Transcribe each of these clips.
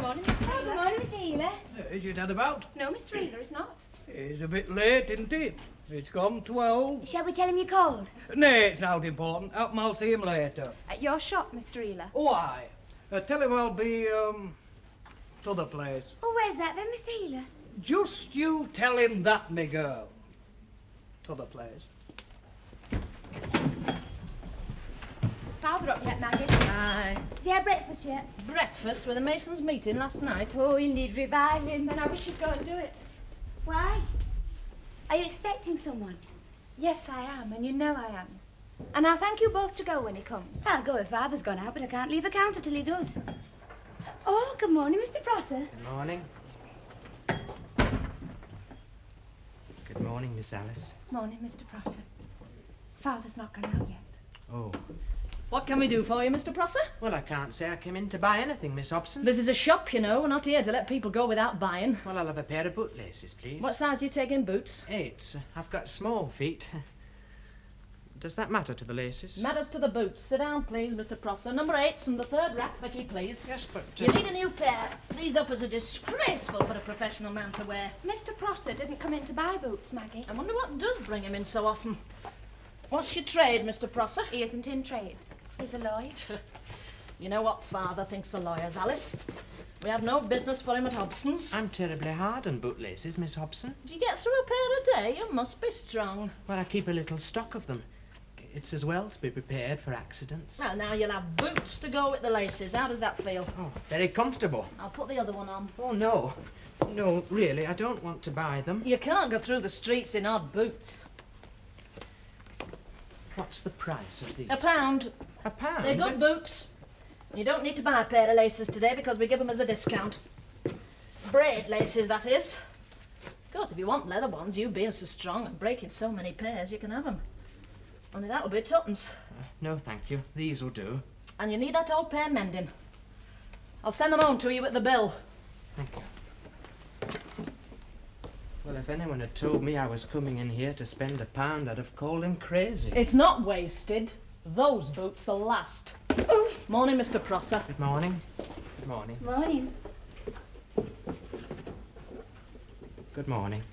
morning, Mr. Healer. Good morning, Mr. Healer. Is your dad about? No, Mr. Healer is not. It's a bit late, isn't it? It's gone 12. Shall we tell him you called? Nay, it's not important. I'll see him later. At your shop, Mr. Healer. Why? Tell him I'll be, to the place. Oh, where's that then, Mr. Healer? Just you tell him that, me girl. To the place. Father up yet, Maggie? Aye. Has he had breakfast yet? Breakfast with the Masons' meeting last night. Oh, he'll need reviving. Then I wish you'd go and do it. Why? Are you expecting someone? Yes, I am, and you know I am. And I'll thank you both to go when he comes. I'll go if Father's gone out, but I can't leave the counter till he does. Oh, good morning, Mr. Prosser. Good morning. Good morning, Miss Alice. Morning, Mr. Prosser. Father's not gone out yet. Oh. What can we do for you, Mr. Prosser? Well, I can't say I came in to buy anything, Miss Hobson. This is a shop, you know. We're not here to let people go without buying. Well, I'll have a pair of bootlaces, please. What size are you taking boots? 8. I've got small feet. Does that matter to the laces? Matters to the boots. Sit down, please, Mr. Prosser. Number 8's from the 3rd rack, if you please. Yes, but... You need a new pair. These uppers are disgraceful for a professional man to wear. Mr. Prosser didn't come in to buy boots, Maggie. I wonder what does bring him in so often. What's your trade, Mr. Prosser? He isn't in trade. He's a lawyer. You know what Father thinks of lawyers, Alice. We have no business for him at Hobson's. I'm terribly hard on bootlaces, Miss Hobson. Do you get through a pair a day? You must be strong. Well, I keep a little stock of them. It's as well to be prepared for accidents. Well, now you'll have boots to go with the laces. How does that feel? Oh, very comfortable. I'll put the other one on. Oh, no. No, really, I don't want to buy them. You can't go through the streets in odd boots. What's the price of these? £1. A pound? They're good boots. You don't need to buy a pair of laces today because we give them as a discount. Braid laces, that is. Of course, if you want leather ones, you being so strong and breaking so many pairs, you can have them. Only that'll be 2pence. No, thank you. These will do. And you need that old pair mending. I'll send them home to you with the bill. Thank you. Well, if anyone had told me I was coming in here to spend £1, I'd have called him crazy. It's not wasted. Those boots will last. Morning, Mr. Prosser. Good morning. Good morning. Morning. Good morning.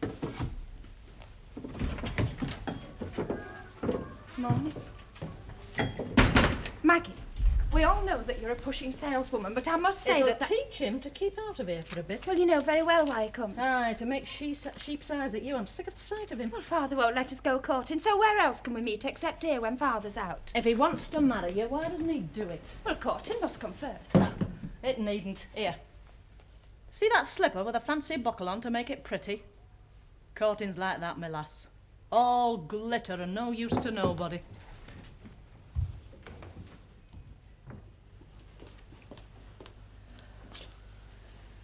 Morning. Maggie, we all know that you're a pushing saleswoman, but I must say It'll that... teach him to keep out of here for a bit. Well, you know very well why he comes. Aye, to make sheep's eyes at you. I'm sick of the sight of him. Well, Father won't let us go courting, so where else can we meet except here when Father's out? If he wants to marry you, why doesn't he do it? Well, courting must come first. It needn't. Here. See that slipper with a fancy buckle on to make it pretty? Courting's like that, my lass. All glitter and no use to nobody.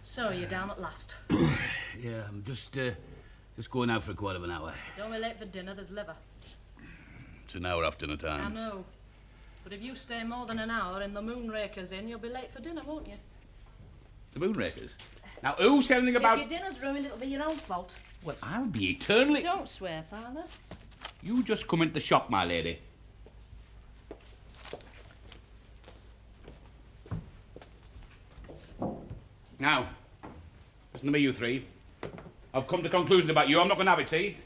So, you're down at last. Yeah, I'm just going out for a quarter of an hour. Don't be late for dinner, there's liver. It's an hour after dinner time. I know. But if you stay more than an hour in the Moonraker's Inn, you'll be late for dinner, won't you? The Moonrakers? Now, who said anything about... If your dinner's ruined, it'll be your own fault. Well, I'll be eternally... Don't swear, Father. You just come into the shop, my lady. Now, listen to me, you three. I've come to conclusions about you. I'm not going to have it, see?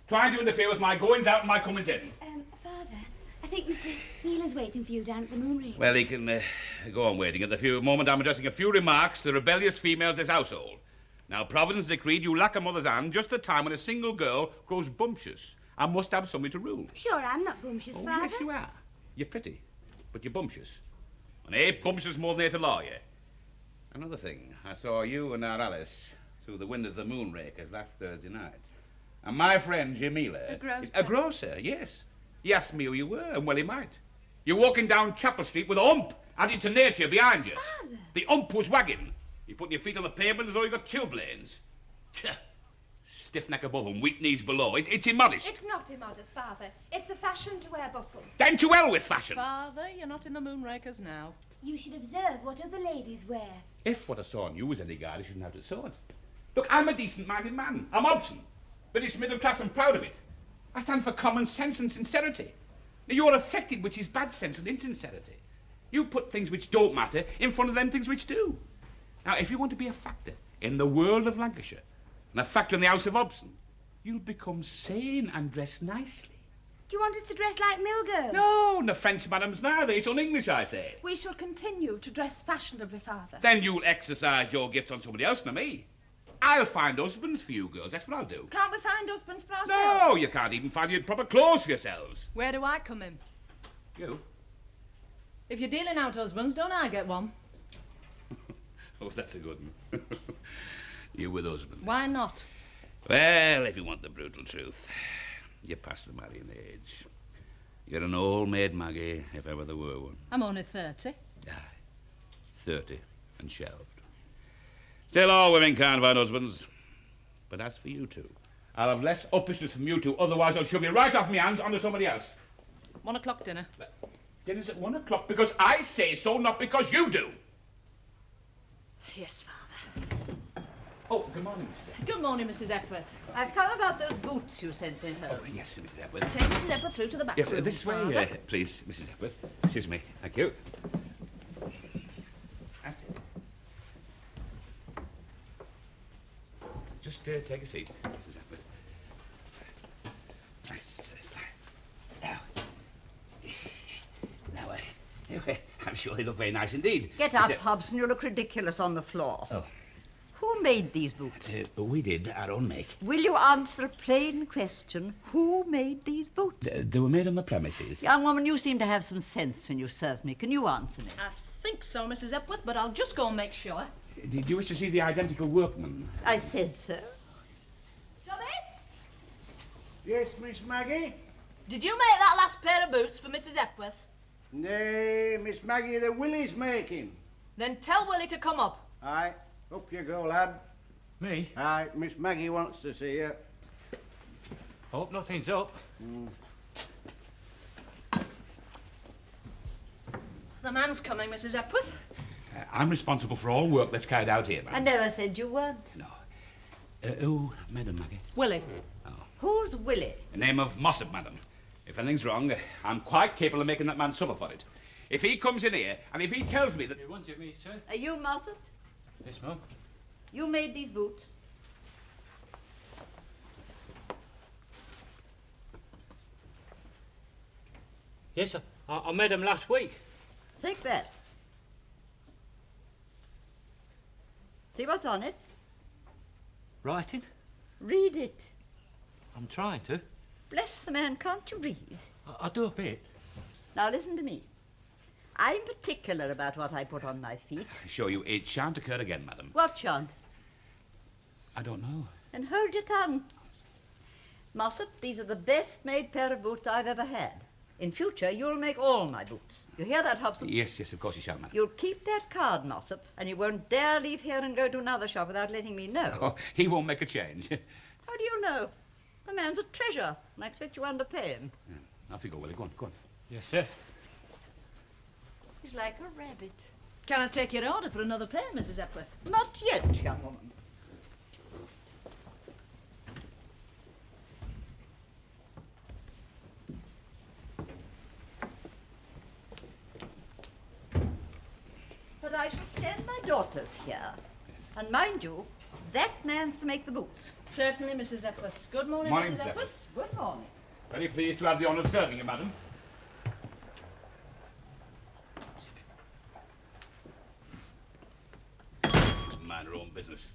Trying to interfere with my goings out and my comings in. Father, I think Mr. Healer's waiting for you down at the Moonrake. Well, he can go on waiting. At the moment, I'm addressing a few remarks to the rebellious females of this household. Now, Providence decreed you lack a mother's hand just at the time when a single girl grows bumptious and must have somebody to rule. Sure, I'm not bumptious, Oh, Father. yes, you are. You're pretty, but you're bumptious. And bumptious more than there to law you. Another thing, I saw you and our Alice through the windows of the Moonrakers last Thursday night. And my friend Jamila... A grocer. A grocer, yes. He asked me who you were, and well he might. You're walking down Chapel Street with a hump added to nature behind you. Father! The hump was wagging. You're putting your feet on the pavement as though you got chilblains. Stiff neck above and weak knees below. It's immodest. It's not immodest, Father. It's the fashion to wear bustles. Then to hell with fashion. Father, you're not in the Moonrakers now. You should observe what other ladies wear. If what I saw in you was any guide, I shouldn't have it sword. Look, I'm a decent-minded man. I'm Hobson. British middle class and proud of it. I stand for common sense and sincerity. Now, you're affected, which is bad sense and insincerity. You put things which don't matter in front of them things which do. Now, if you want to be a factor in the world of Lancashire, and a factor in the house of Hobson, you'll become sane and dress nicely. Do you want us to dress like mill girls? No, and the French madams neither. It's un-English, I say. We shall continue to dress fashionably, Father. Then you'll exercise your gift on somebody else, not me. I'll find husbands for you girls, that's what I'll do. Can't we find husbands for ourselves? No, you can't even find your proper clothes for yourselves. Where do I come in? You? If you're dealing out husbands, don't I get one? Oh, that's a good one. You with husband. Why not? Well, if you want the brutal truth, you're past the marrying age. You're an old maid, Maggie, if ever there were one. I'm only 30. Aye, 30 and shelved. Still, all women can't find husbands. But as for you two, I'll have less uppishness from you two, otherwise I'll shove you right off my hands onto somebody else. 1 o'clock dinner. Dinner's at 1 o'clock because I say so, not because you do. Yes, Father. Oh, good morning, Mrs. Epworth. Good morning, Mrs. Epworth. I've come about those boots you sent me home. Oh, yes, Mrs. Epworth. Take Mrs. Epworth through to the back Yes, room, this way, Father. please, Mrs. Epworth. Excuse me. Thank you. That's it. Just take a seat, Mrs. Epworth. Nice. Now, I'm sure they look very nice indeed. Get up, Hobson. You look ridiculous on the floor. Oh. Who made these boots? We did, our own make. Will you answer a plain question? Who made these boots? They were made on the premises. Young woman, you seem to have some sense when you served me. Can you answer me? I think so, Mrs. Epworth, but I'll just go and make sure. Do you wish to see the identical workman? I said so. Johnny, Yes, Miss Maggie? did you make that last pair of boots for Mrs. Epworth? Nay, Miss Maggie, the Willie's making. Then tell Willie to come up. Aye, up you go, lad. Me? Aye, Miss Maggie wants to see you. Hope nothing's up. The man's coming, Mrs. Epworth. I'm responsible for all work that's carried out here, I ma'am. never said you weren't. No. Who, Madam Maggie? Willie. Who's Willie? The name of Mossop, madam. If anything's wrong, I'm quite capable of making that man suffer for it. If he comes in here, and if he tells me that... You wanted me, sir? Are you Mossop? Yes, ma'am. You made these boots? Yes, I made them last week. Take that. See what's on it? Writing? Read it. I'm trying to. Bless the man, can't you read? I do a bit. Now listen to me. I'm particular about what I put on my feet. I assure you, it shan't occur again, madam. What shan't? I don't know. And hold your tongue. Mossop, these are the best made pair of boots I've ever had. In future, you'll make all my boots. You hear that, Hobson? Yes, of course you shall, madam. You'll keep that card, Mossop, and you won't dare leave here and go to another shop without letting me know. Oh, he won't make a change. How do you know? The man's a treasure, and I expect you underpay him. Off you go, Willie. Go on. Yes, sir. He's like a rabbit. Can I take your order for another pair, Mrs. Epworth? Not yet, young woman. But I shall send my daughters here. And mind you, that man's to make the boots. Certainly, Mrs. Epworth. Good morning, Morning, Mrs. Mrs. Epworth. Good morning. Very pleased to have the honour of serving you, madam. Mind her own business.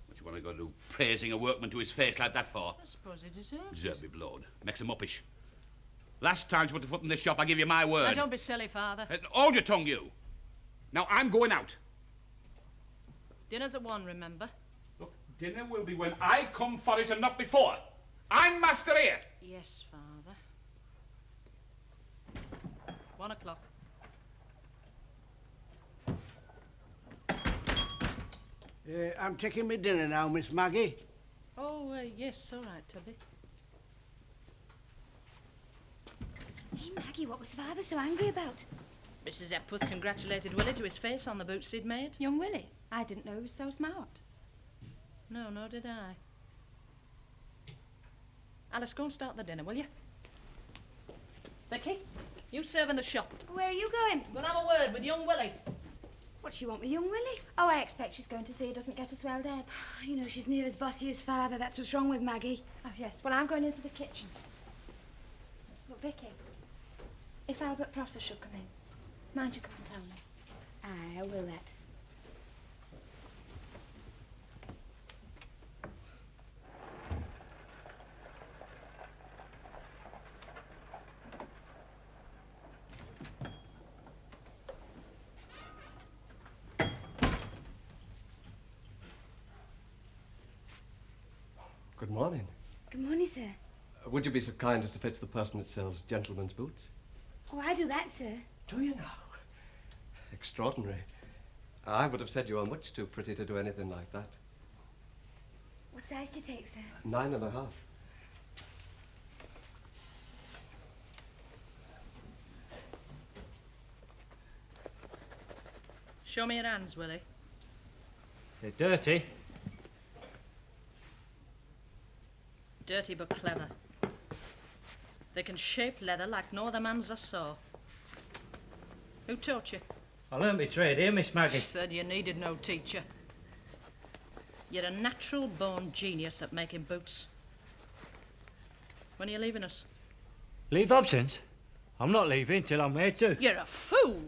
What you want to go do praising a workman to his face like that for? I suppose he deserves it. Deserve me blowed. Makes him uppish. Last time you put a foot in this shop, I give you my word. Now, don't be silly, Father. Hold your tongue, you. Now, I'm going out. Dinner's at 1, remember? Look, dinner will be when I come for it and not before. I'm master here. Yes, Father. 1 o'clock. I'm taking me dinner now, Miss Maggie. Oh, yes, all right, Tubby. Hey, Maggie, what was Father so angry about? Mrs. Epworth congratulated Willie to his face on the boots he'd made. Young Willie, I didn't know he was so smart. No, nor did I. Alice, go and start the dinner, will you? Vicky, you serve in the shop. Where are you going? I'm going to have a word with young Willie. What's she want with young Willie? Oh, I expect she's going to see he doesn't get us well dead. You know, she's near as bossy as father. That's what's wrong with Maggie. Oh, yes. Well, I'm going into the kitchen. Look, Vicky, if Albert Prosser should come in, mind you come and tell me. Aye, I will that. Good morning. Good morning, sir. Would you be so kind as to fetch the person that sells gentlemen's boots? Oh, I do that, sir. Do you now? Extraordinary. I would have said you are much too pretty to do anything like that. What size do you take, sir? 9.5. Show me your hands, Willie. They're dirty. Dirty but clever. They can shape leather like no other man's I saw. Who taught you? I learnt my trade here, Miss Maggie. Said you needed no teacher. You're a natural-born genius at making boots. When are you leaving us? Leave Hobson's? I'm not leaving till I'm made to. You're a fool!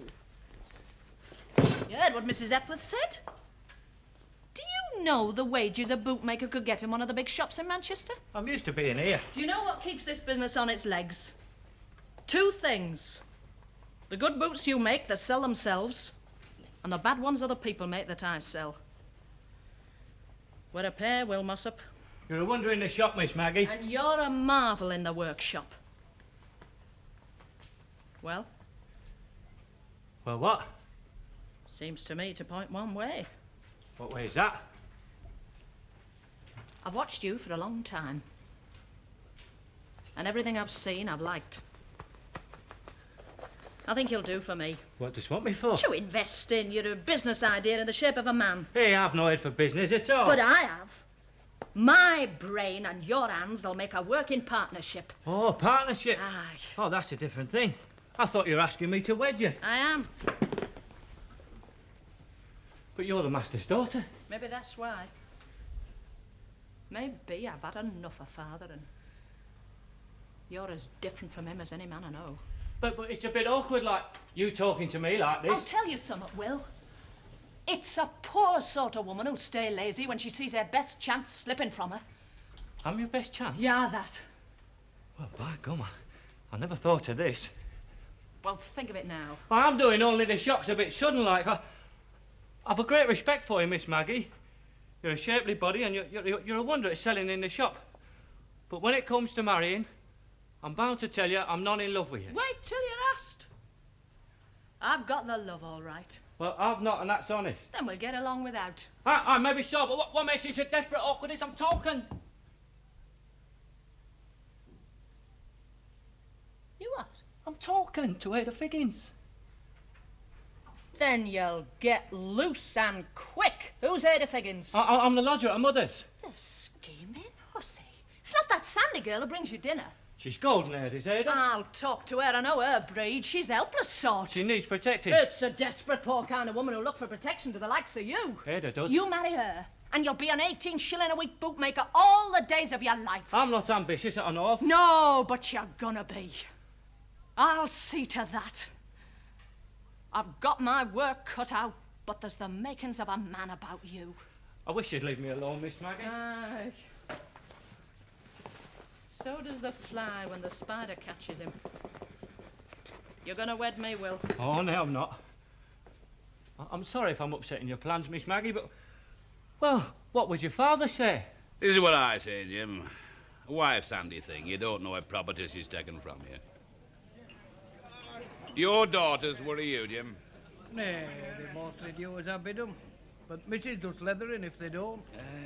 You heard what Mrs. Epworth said? Do you know the wages a bootmaker could get in one of the big shops in Manchester? I'm used to being here. Do you know what keeps this business on its legs? 2 things. The good boots you make that sell themselves, and the bad ones other people make that I sell. We're a pair, Will Mossop. You're a wonder in the shop, Miss Maggie. And you're a marvel in the workshop. Well? Well, what? Seems to me to point one way. What way is that? I've watched you for a long time. And everything I've seen, I've liked. I think you'll do for me. What does you want me for? To invest in your business idea in the shape of a man. Hey, I've no head for business at all. But I have. My brain and your hands will make a working partnership. Oh, partnership? Aye. Oh, that's a different thing. I thought you were asking me to wed you. I am. But you're the master's daughter. Maybe that's why. Maybe I've had enough of father, and you're as different from him as any man I know. But it's a bit awkward, like, you talking to me like this. I'll tell you something, Will. It's a poor sort of woman who'll stay lazy when she sees her best chance slipping from her. I'm your best chance? Yeah, that. Well, by gum, I never thought of this. Well, think of it now. I'm doing only the shock's a bit sudden, like. I've a great respect for you, Miss Maggie. You're a shapely body and you're a wonder at selling in the shop. But when it comes to marrying, I'm bound to tell you I'm not in love with you. Wait till you're asked. I've got the love, all right. Well, I've not, and that's honest. Then we'll get along without. I maybe so, but what makes it so desperate awkward is I'm talking. You what? I'm talking to Ada Figgins. Then you'll get loose and quick. Who's Ada Figgins? I'm the lodger at her mother's. The scheming hussy. It's not that Sandy girl who brings you dinner. She's golden-haired, is Ada? I'll talk to her. I know her breed. She's the helpless sort. She needs protecting. It's a desperate poor kind of woman who'll look for protection to the likes of you. Ada does. You marry her, and you'll be an 18-shilling-a-week bootmaker all the days of your life. I'm not ambitious, I know of. No, but you're gonna be. I'll see to that. I've got my work cut out, but there's the makings of a man about you. I wish you'd leave me alone, Miss Maggie. Aye. So does the fly when the spider catches him. You're gonna wed me, Will? Oh, no, I'm not. I'm sorry if I'm upsetting your plans, Miss Maggie, but... Well, what would your father say? This is what I say, Jim. A wife, Sandy thing. You don't know what property she's taken from you. Your daughters worry you, Jim. Nay, they mostly do as I bid them. But Mrs. does leathering if they don't.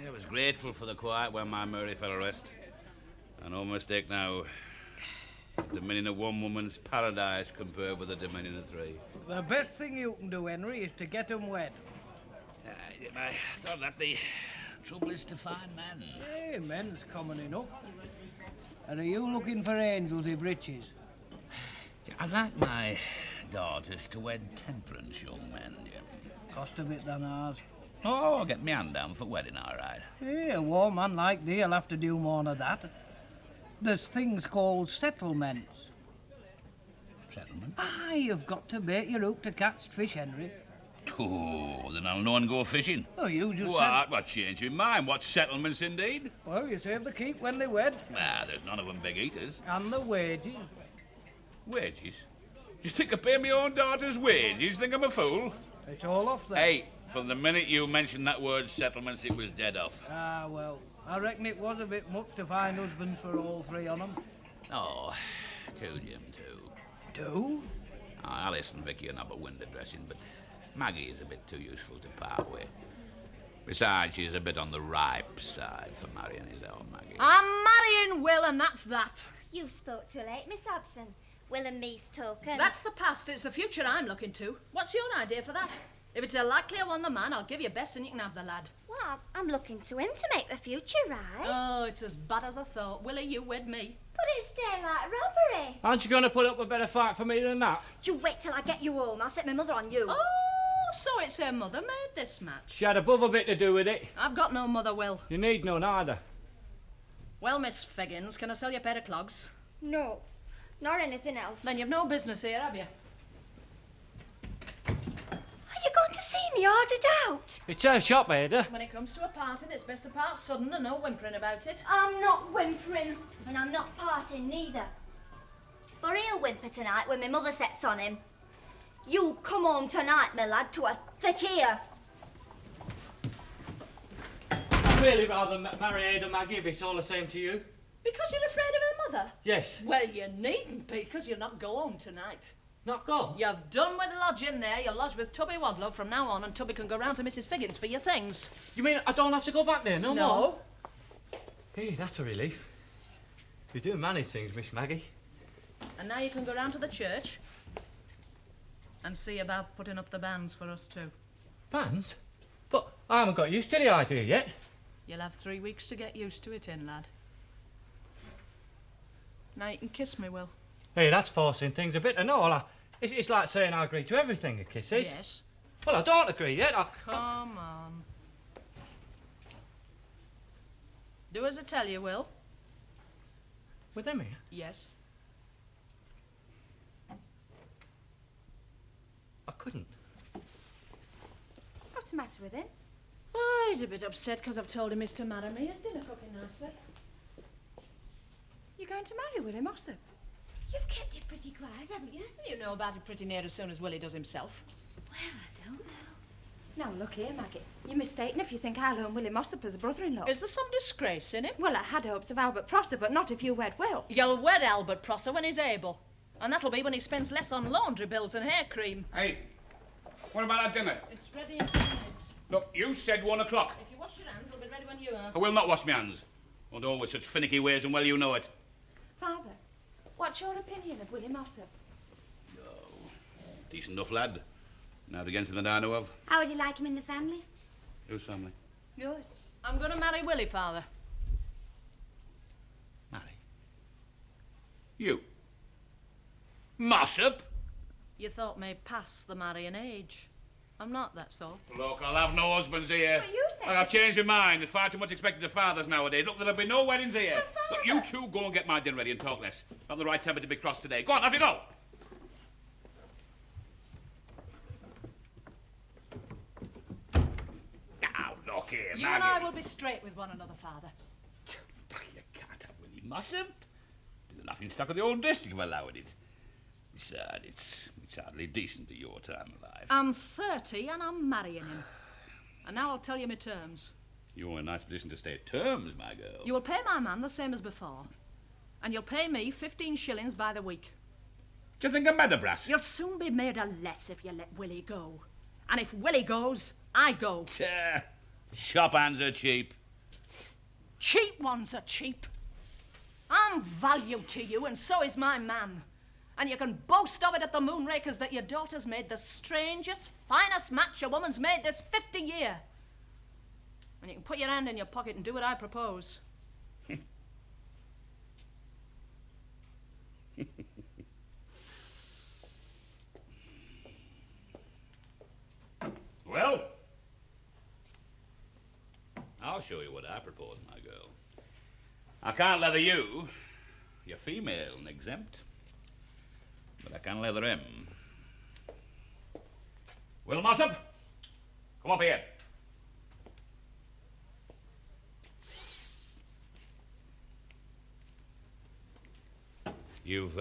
I was grateful for the quiet when my Mary fell arrest. And no mistake now. Dominion of one woman's paradise compared with the dominion of 3. The best thing you can do, Henry, is to get them wed. I thought that the trouble is to find men. Hey, men's common enough. And are you looking for angels in breeches? I'd like my daughters to wed temperance young men, Jim. Cost a bit than ours. Oh, I'll get me hand down for wedding, all right. Hey, a war man like thee will have to do more than that. There's things called settlements. Settlement? Aye, you've got to bait your hook to catch fish, Henry. Oh, then I'll no and go fishing. Oh, you just What? What changed my mind? What settlements, indeed? Well, you save the keep when they wed. Ah, there's none of them big eaters. And the wages. Wages? You think I pay my own daughter's wages? Think I'm a fool? It's all off there. Hey, from the minute you mentioned that word settlements, it was dead off. Ah, well, I reckon it was a bit much to find husbands for all three on 'em. Oh, two, Jim, two. Two? Alice and Vicky are not but window dressing, but Maggie is a bit too useful to part with. Besides, she's a bit on the ripe side for marrying his own Maggie. I'm marrying Will, and that's that. You spoke too late, Miss Hobson. Will and me's talking. That's the past. It's the future I'm looking to. What's your idea for that? If it's a likelier one than mine, I'll give you best and you can have the lad. Well, I'm looking to him to make the future right. Oh, it's as bad as I thought. Willie, you wed me. But it's daylight robbery. Aren't you going to put up a better fight for me than that? You wait till I get you home. I'll set my mother on you. Oh, so it's her mother made this match. She had above a bit to do with it. I've got no mother, Will. You need none either. Well, Miss Figgins, can I sell you a pair of clogs? No, nor anything else. Then you've no business here, have you? Are you going to see me ordered out? It's her shop, Ada. When it comes to a parting, it's best to part sudden and no whimpering about it. I'm not whimpering, and I'm not parting neither. But he'll whimper tonight when my mother sets on him. You come home tonight, my lad, to a thick ear. I'd really rather marry Ada Maggie if it's all the same to you. Because you're afraid of her mother? Yes. Well, you needn't be, because you'll not go home tonight. Not go? You've done with lodging there. You'll lodge with Tubby Wadlow from now on, and Tubby can go round to Mrs. Figgins for your things. You mean I don't have to go back there no more? No. Hey, that's a relief. You do manage things, Miss Maggie. And now you can go round to the church and see about putting up the banns for us too. Bands? But I haven't got used to the idea yet. You'll have 3 weeks to get used to it in, lad. Now you can kiss me, Will. Hey, that's forcing things a bit and all. It's like saying I agree to everything a kiss is. Yes. Well, I don't agree yet. Come on. Do as I tell you, Will. With him here? Yes. I couldn't. What's the matter with him? Oh, he's a bit upset because I've told him he's to marry me. His dinner cooking nicely. You're going to marry Willie Mossop? You've kept it pretty quiet, haven't you? You know about it pretty near as soon as Willie does himself. Well, I don't know. Now, look here, Maggie. You're mistaken if you think I'll own Willie Mossop as a brother-in-law. Is there some disgrace in him? Well, I had hopes of Albert Prosser, but not if you wed Will. You'll wed Albert Prosser when he's able. And that'll be when he spends less on laundry bills and hair cream. Hey, what about that dinner? It's ready in 2 minutes. Look, you said 1 o'clock. If you wash your hands, it'll be ready when you are. I will not wash my hands. Don't always such finicky ways, and well you know it. Father, what's your opinion of Willie Mossop? Oh, decent enough lad. Not against him that I know of. How would you like him in the family? Whose family? Yours. I'm going to marry Willie, Father. Marry? You? Mossop? You thought me past the marrying age. I'm not, that's all. Look, I'll have no husbands here. But you said... I've changed my mind. There's far too much expected of fathers nowadays. Look, there'll be no weddings here. But, Look, you two go and get my dinner ready and talk less. I'm the right temper to be cross today. Go on, off you go. Now, look here, You Maggie. and I will be straight with one another, Father. You can't have Willie Mossop. Be the laughing stock of the old district if I allowed it. Besides, it's hardly decent at your time of life. I'm 30 and I'm marrying him. And now I'll tell you my terms. You're in a nice position to stay at terms, my girl. You will pay my man the same as before. And you'll pay me 15 shillings by the week. Do you think I'm mad, brass? You'll soon be made a less if you let Willie go. And if Willie goes, I go. Shop hands are cheap. Cheap ones are cheap. I'm value to you, and so is my man. And you can boast of it at the Moonrakers that your daughter's made the strangest, finest match a woman's made this 50 year. And you can put your hand in your pocket and do what I propose. Well, show you what I propose, my girl. I can't leather you. You're female and exempt. But I can leather him. Will Mossop, come up here. You've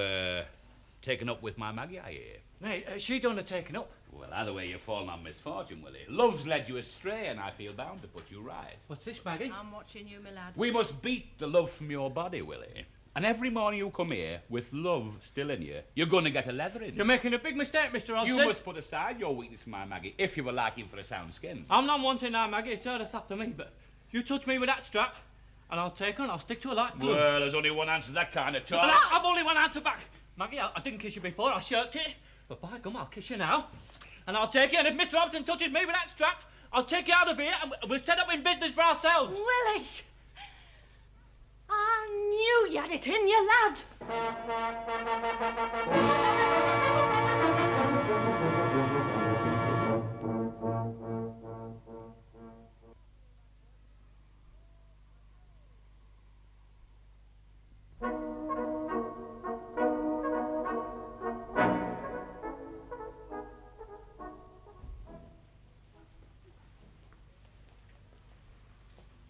taken up with my Maggie, I hear. Nay, she done the taking up. Well, either way, you've fallen on misfortune, Willie. Love's led you astray, and I feel bound to put you right. What's this, Maggie? I'm watching you, my lad. We must beat the love from your body, Willie. And every morning you come here with love still in you, you're going to get a leathering. You're making a big mistake, Mr. Hobson. You must put aside your weakness for my Maggie if you were liking for a sound skin. I'm not wanting now, Maggie. It's her that's after me, but you touch me with that strap, and I'll take her and I'll stick to her like glue. Well, there's only one answer to that kind of talk. Well, I've only one answer back. Maggie, I didn't kiss you before. I shirked it. But by gum, I'll kiss you now. And I'll take you, and if Mr. Hobson touches me with that strap, I'll take you out of here and we'll set up in business for ourselves. Willie! I knew you had it in you, lad.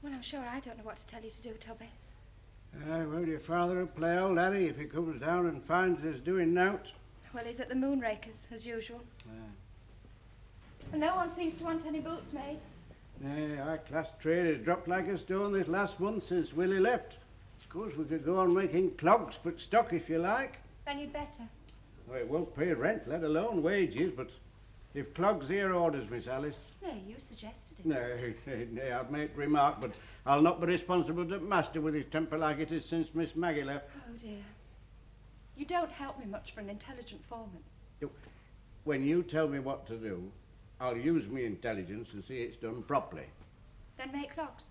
Well, I'm sure I don't know what to tell you to do, Tubby. Well, your father will play old Harry if he comes down and finds us doing nought. Well, he's at the Moonrakers, as usual. And no one seems to want any boots made. Our class trade has dropped like a stone this last month since Willie left. Of course, we could go on making clogs for stock if you like. Then you'd better. Well, it won't pay rent, let alone wages, but if clogs are your orders, Miss Alice. No, you suggested it. Nay, I've made remark, but I'll not be responsible to master with his temper like it is since Miss Maggie left. Oh, dear. You don't help me much for an intelligent foreman. When you tell me what to do, I'll use me intelligence and see it's done properly. Then make clogs.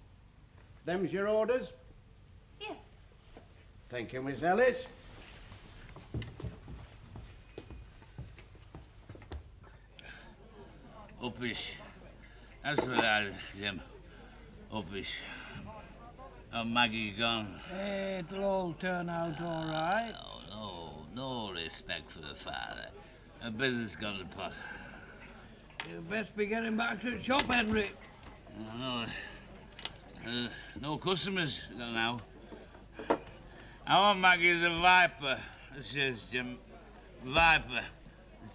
Them's your orders? Yes. Thank you, Miss Alice. Uppish. That's what I Jim. Uppish. Oh, Maggie gone. It'll all turn out all right. No respect for the father. A business gone to pot. You'd best be getting back to the shop, Henry. No customers now. Our Maggie's a viper. This is Jim. Viper.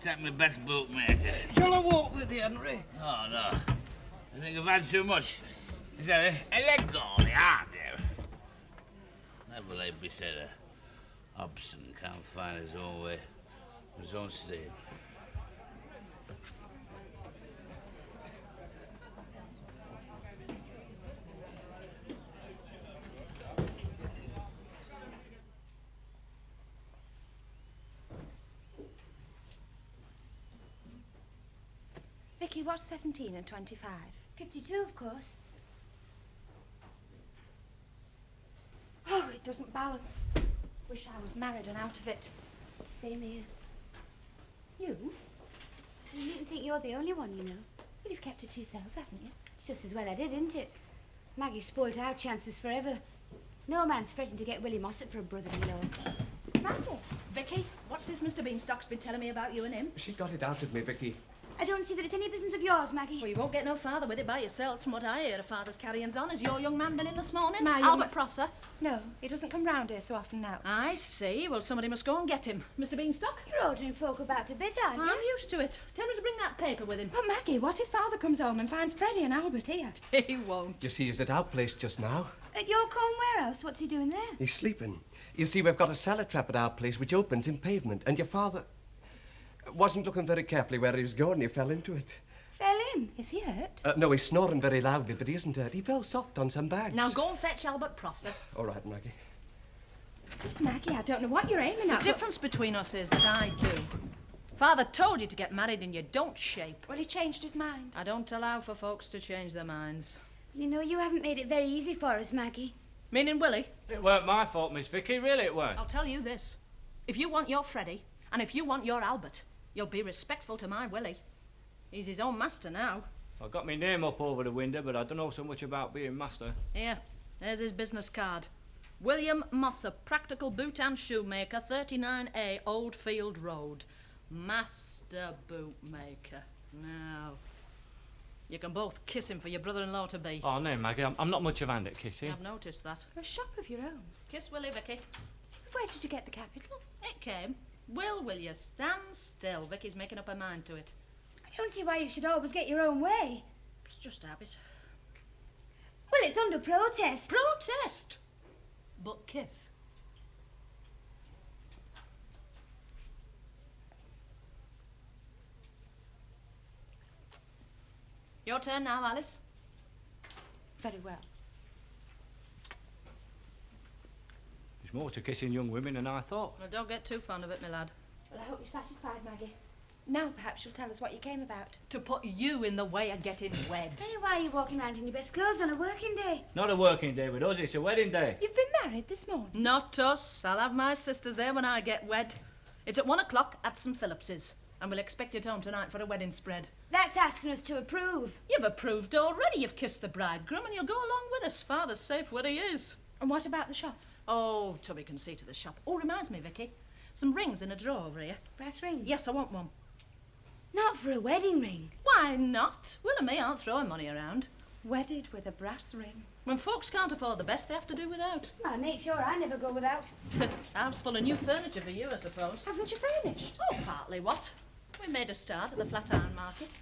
Take my best bootmaker. Shall I walk with you, Henry? Oh, no. I think I've had too much. Is that it? I let go of the heart there. Never like be said Hobson can't find his own way, his own steam. Vicky, what's 17 and 25? 52, of course. Oh, it doesn't balance. Wish I was married and out of it. Same here. You? You needn't think you're the only one, you know. Well, you've kept it to yourself, haven't you? It's just as well I did, isn't it? Maggie spoilt our chances forever. No man's fretting to get Willie Mossop for a brother-in-law. Maggie? Vicky, what's this Mr. Beanstalk's been telling me about you and him? She got it out of me, Vicky. I don't see that it's any business of yours, Maggie. Well, you won't get no farther with it by yourselves. From what I hear, a father's carryings on. Has your young man been in this morning? My Albert Prosser? No, he doesn't come round here so often now. I see. Well, somebody must go and get him. Mr. Beanstalk? You're ordering folk about a bit, aren't you? I'm used to it. Tell him to bring that paper with him. But Maggie, what if Father comes home and finds Freddie and Albert here? He won't. You see, he's at our place just now. At your corn warehouse? What's he doing there? He's sleeping. You see, we've got a salad trap at our place which opens in pavement, and your father wasn't looking very carefully where he was going. He fell into it. Fell in? Is he hurt? No, he's snoring very loudly, but he isn't hurt. He fell soft on some bags. Now go and fetch Albert Prosser. All right, Maggie. Maggie, I don't know what you're aiming at. The difference between us is that I do. Father told you to get married and you don't shape. Well, he changed his mind. I don't allow for folks to change their minds. You know, you haven't made it very easy for us, Maggie. Meaning Willie? It weren't my fault, Miss Vicky. Really, it weren't. I'll tell you this. If you want your Freddie, and if you want your Albert, you'll be respectful to my Willie. He's his own master now. I got my name up over the window, but I don't know so much about being master. Here, there's his business card. William Mossop, practical boot and shoemaker, 39A Oldfield Road. Master bootmaker. Now, you can both kiss him for your brother-in-law to be. Oh, no, Maggie, I'm not much of a hand at kissing. I've noticed that. A shop of your own. Kiss Willie, Vicky. Where did you get the capital? It came. Will you stand still? Vicky's making up her mind to it. I don't see why you should always get your own way. It's just habit. Well, it's under protest. Protest? But kiss. Your turn now, Alice. Very well. There's more to kissing young women than I thought. Well, don't get too fond of it, my lad. Well, I hope you're satisfied, Maggie. Now perhaps you'll tell us what you came about. To put you in the way of getting wed. Hey, why are you walking around in your best clothes on a working day? Not a working day with us, it's a wedding day. You've been married this morning. Not us. I'll have my sisters there when I get wed. It's at 1 o'clock at St. Phillips's, and we'll expect you at home tonight for a wedding spread. That's asking us to approve. You've approved already. You've kissed the bridegroom, and you'll go along with us. Father's safe where he is. And what about the shop? Oh, Tubby can see to the shop. Oh, reminds me, Vicky. Some rings in a drawer over here. Brass rings? Yes, I want one. Not for a wedding ring. Why not? Will and me aren't throwing money around. Wedded with a brass ring. When folks can't afford the best, they have to do without. I'll make sure I never go without. House full of new furniture for you, I suppose. Haven't you furnished? Oh, partly what? We made a start at the Flatiron Market.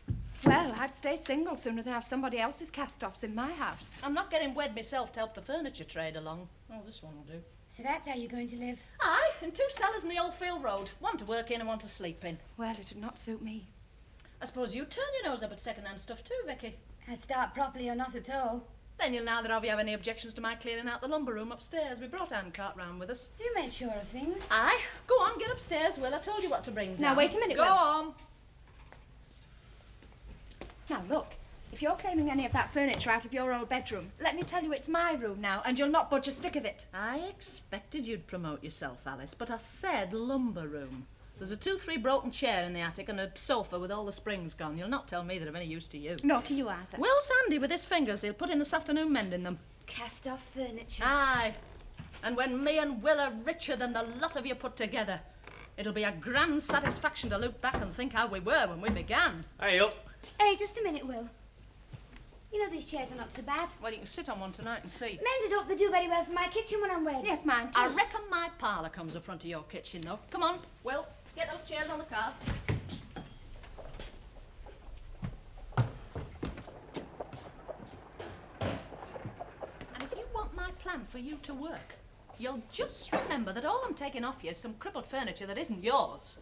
Well, I'd stay single sooner than have somebody else's cast-offs in my house. I'm not getting wed myself to help the furniture trade along. Oh, this one will do. So that's how you're going to live? Aye, in 2 cellars in the Oldfield Road. One to work in and one to sleep in. Well, it would not suit me. I suppose you turn your nose up at second-hand stuff too, Vicky. I'd start properly or not at all. Then you'll neither of you have any objections to my clearing out the lumber room upstairs. We brought Anne Cart round with us. You made sure of things. Aye. Go on, get upstairs, Will. I told you what to bring down. Now, wait a minute, Go Will. on. Now, look. If you're claiming any of that furniture out of your old bedroom, let me tell you it's my room now, and you'll not budge a stick of it. I expected you'd promote yourself, Alice, but I said lumber room. There's a 2-3 broken chair in the attic and a sofa with all the springs gone. You'll not tell me they're of any use to you. Nor to you either. Will's handy with his fingers. He'll put in this afternoon mending them. Cast-off furniture. Aye. And when me and Will are richer than the lot of you put together, it'll be a grand satisfaction to look back and think how we were when we began. Hey, up. Hey, just a minute, Will. You know these chairs are not so bad. Well, you can sit on one tonight and see. Mended up, they do very well for my kitchen when I'm wed. Yes, mine too. I reckon my parlour comes in front of your kitchen, though. Come on, Will, get those chairs on the cart. And if you want my plan for you to work, you'll just remember that all I'm taking off you is some crippled furniture that isn't yours.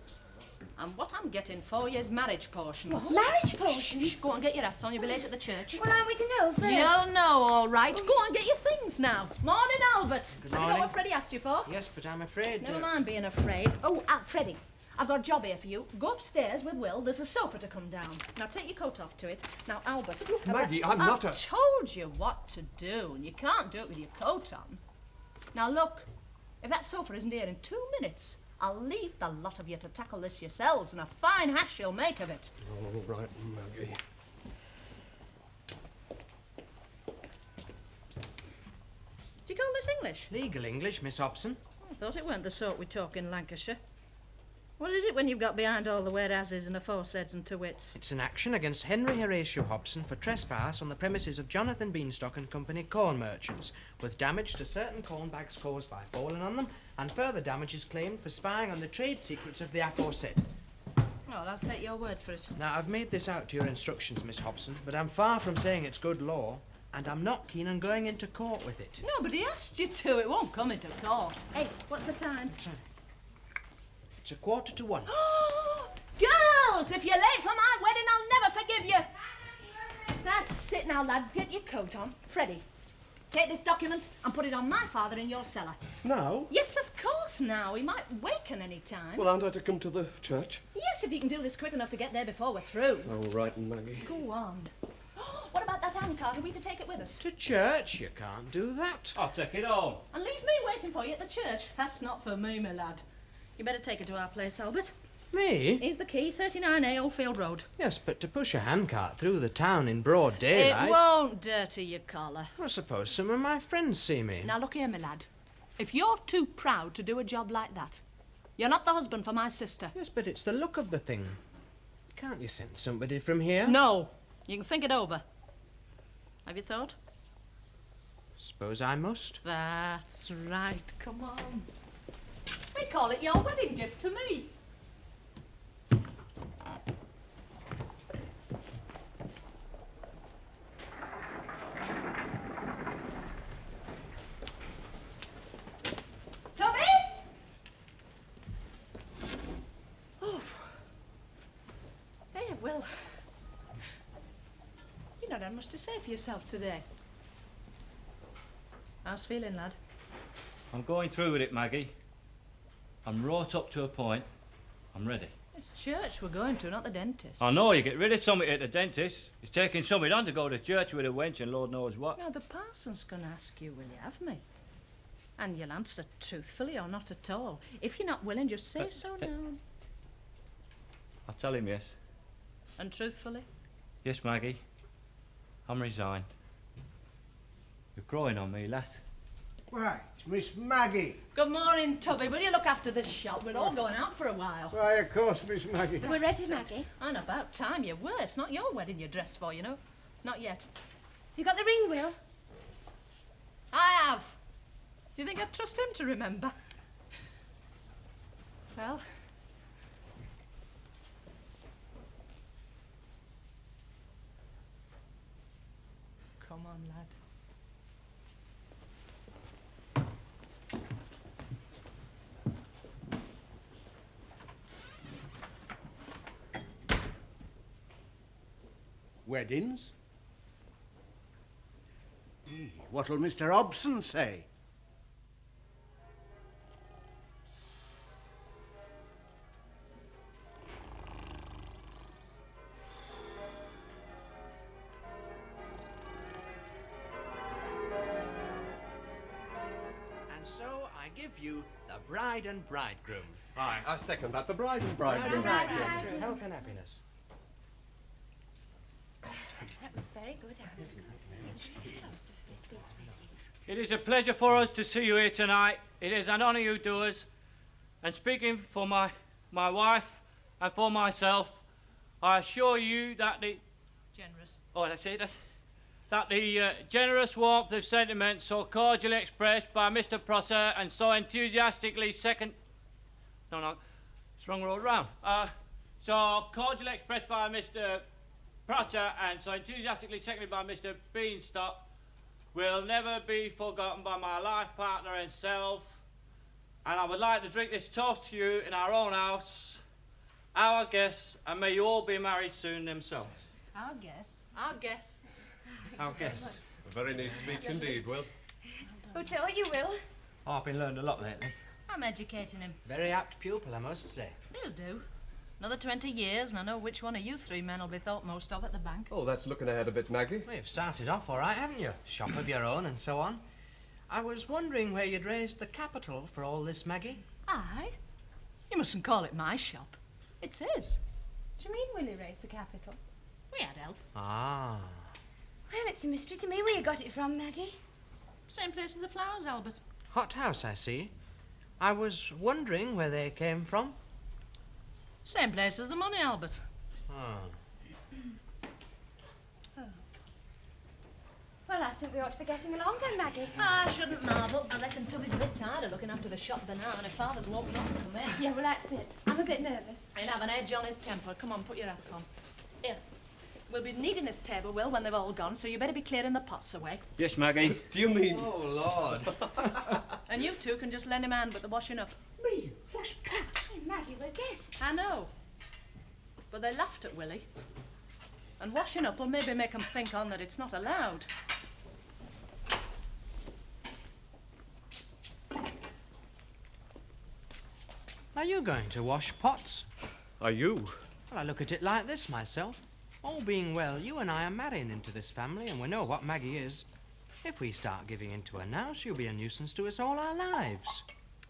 And what I'm getting for you is marriage portions. What? Marriage portions? Shh, go on, get your hats on. You'll be late at the church. Well, aren't we to know first? You'll know, all right. Go on, get your things now. Morning, Albert. Good Have you got morning. what Freddie asked you for? Yes, but I'm afraid... Never mind being afraid. Oh, Freddie, I've got a job here for you. Go upstairs with Will. There's a sofa to come down. Now, take your coat off to it. Now, Albert... Look, Maggie, I'm not a... I've told you what to do, and you can't do it with your coat on. Now, look, if that sofa isn't here in 2 minutes, I'll leave the lot of you to tackle this yourselves, and a fine hash you'll make of it. All right, Maggie. Do you call this English? Legal English, Miss Hobson. I thought it weren't the sort we talk in Lancashire. What is it when you've got behind all the whereases and aforesaids and to wits? It's an action against Henry Horatio Hobson for trespass on the premises of Jonathan Beanstalk and Company corn merchants, with damage to certain corn bags caused by falling on them, and further damage is claimed for spying on the trade secrets of the aforesaid. Well, I'll take your word for it. Now, I've made this out to your instructions, Miss Hobson, but I'm far from saying it's good law, and I'm not keen on going into court with it. Nobody asked you to. It won't come into court. Hey, what's the time? It's 1:45. Girls, if you're late for my wedding, I'll never forgive you. That's it now, lad. Get your coat on. Freddie, take this document and put it on my father in your cellar. Now? Yes, of course, now. He might waken any time. Well, aren't I to come to the church? Yes, if you can do this quick enough to get there before we're through. All right, Maggie. Go on. What about that handcart? Are we to take it with us? To church? You can't do that. I'll take it home. And leave me waiting for you at the church? That's not for me, my lad. You better take it to our place, Albert. Me? Here's the key, 39A Oldfield Road. Yes, but to push a handcart through the town in broad daylight... It won't dirty your collar. I suppose some of my friends see me. Now look here, my lad. If you're too proud to do a job like that, you're not the husband for my sister. Yes, but it's the look of the thing. Can't you send somebody from here? No. You can think it over. Have you thought? Suppose I must. That's right. Come on. We call it your wedding gift to me. Toby? Oh. Hey, Will. You not had much to say for yourself today. How's feeling, lad? I'm going through with it, Maggie. I'm wrought up to a point. I'm ready. It's church we're going to, not the dentist. I know you get rid of something at the dentist. It's taking something on to go to church with a wench and Lord knows what. Now, the parson's going to ask you, will you have me? And you'll answer truthfully or not at all. If you're not willing, just say so now. I'll tell him yes. And truthfully? Yes, Maggie. I'm resigned. You're growing on me, lass. Why, it's Miss Maggie. Good morning, Tubby. Will you look after this shop? We're all going out for a while. Why, of course, Miss Maggie. We're ready, Maggie. And about time you were. It's not your wedding you're dressed for, you know. Not yet. You got the ring, Will? I have. Do you think I'd trust him to remember? Well... Come on, lad. Weddings? What'll Mr. Hobson say? And so I give you the bride and bridegroom. Aye, I second that. The bride and Bride and bridegroom. bridegroom. Health and happiness. That was very good, Harold. It is a pleasure for us to see you here tonight. It is an honour you do us. And speaking for my wife and for myself, I assure you that the... Generous. Oh, that's it. That the generous warmth of sentiment so cordially expressed by Mr. Prosser and so enthusiastically No, it's wrong road round. So cordially expressed by Mr. Prosser and so enthusiastically seconded by Mr. Beanstalk will never be forgotten by my life partner and self. And I would like to drink this toast to you in our own house, our guests, and may you all be married soon themselves. Our guests. Our guests. Our guests. A very nice speech indeed, Will. Who taught you, Will? Oh, I've been learning a lot lately. I'm educating him. Very apt pupil, I must say. He'll do. Another 20 years, and I know which one of you three men will be thought most of at the bank. Oh, that's looking ahead a bit, Maggie. Well, you've started off all right, haven't you? Shop of your own and so on. I was wondering where you'd raised the capital for all this, Maggie. Aye? You mustn't call it my shop. It's his. Do you mean Willie raised the capital? We had help. Ah. Well, it's a mystery to me where you got it from, Maggie. Same place as the flowers, Albert. Hot house, I see. I was wondering where they came from. Same place as the money, Albert. Oh. Well, I think we ought to be getting along then, Maggie. I shouldn't marvel. I reckon Tubby's a bit tired of looking after the shop by now, and if Father's woken up and come in. Yeah, well, that's it. I'm a bit nervous. He'll have an edge on his temper. Come on, put your hats on. Here. We'll be needing this table, Will, when they've all gone, so you better be clearing the pots away. Yes, Maggie. Do you mean... Oh, Lord. And you two can just lend him a hand with the washing up. Me? Wash pots? Hey, Maggie, we're guests. I know. But they laughed at Willie. And washing up will maybe make 'em think on that it's not allowed. Are you going to wash pots? Are you? Well, I look at it like this myself. All being well, you and I are marrying into this family, and we know what Maggie is. If we start giving in to her now, she'll be a nuisance to us all our lives.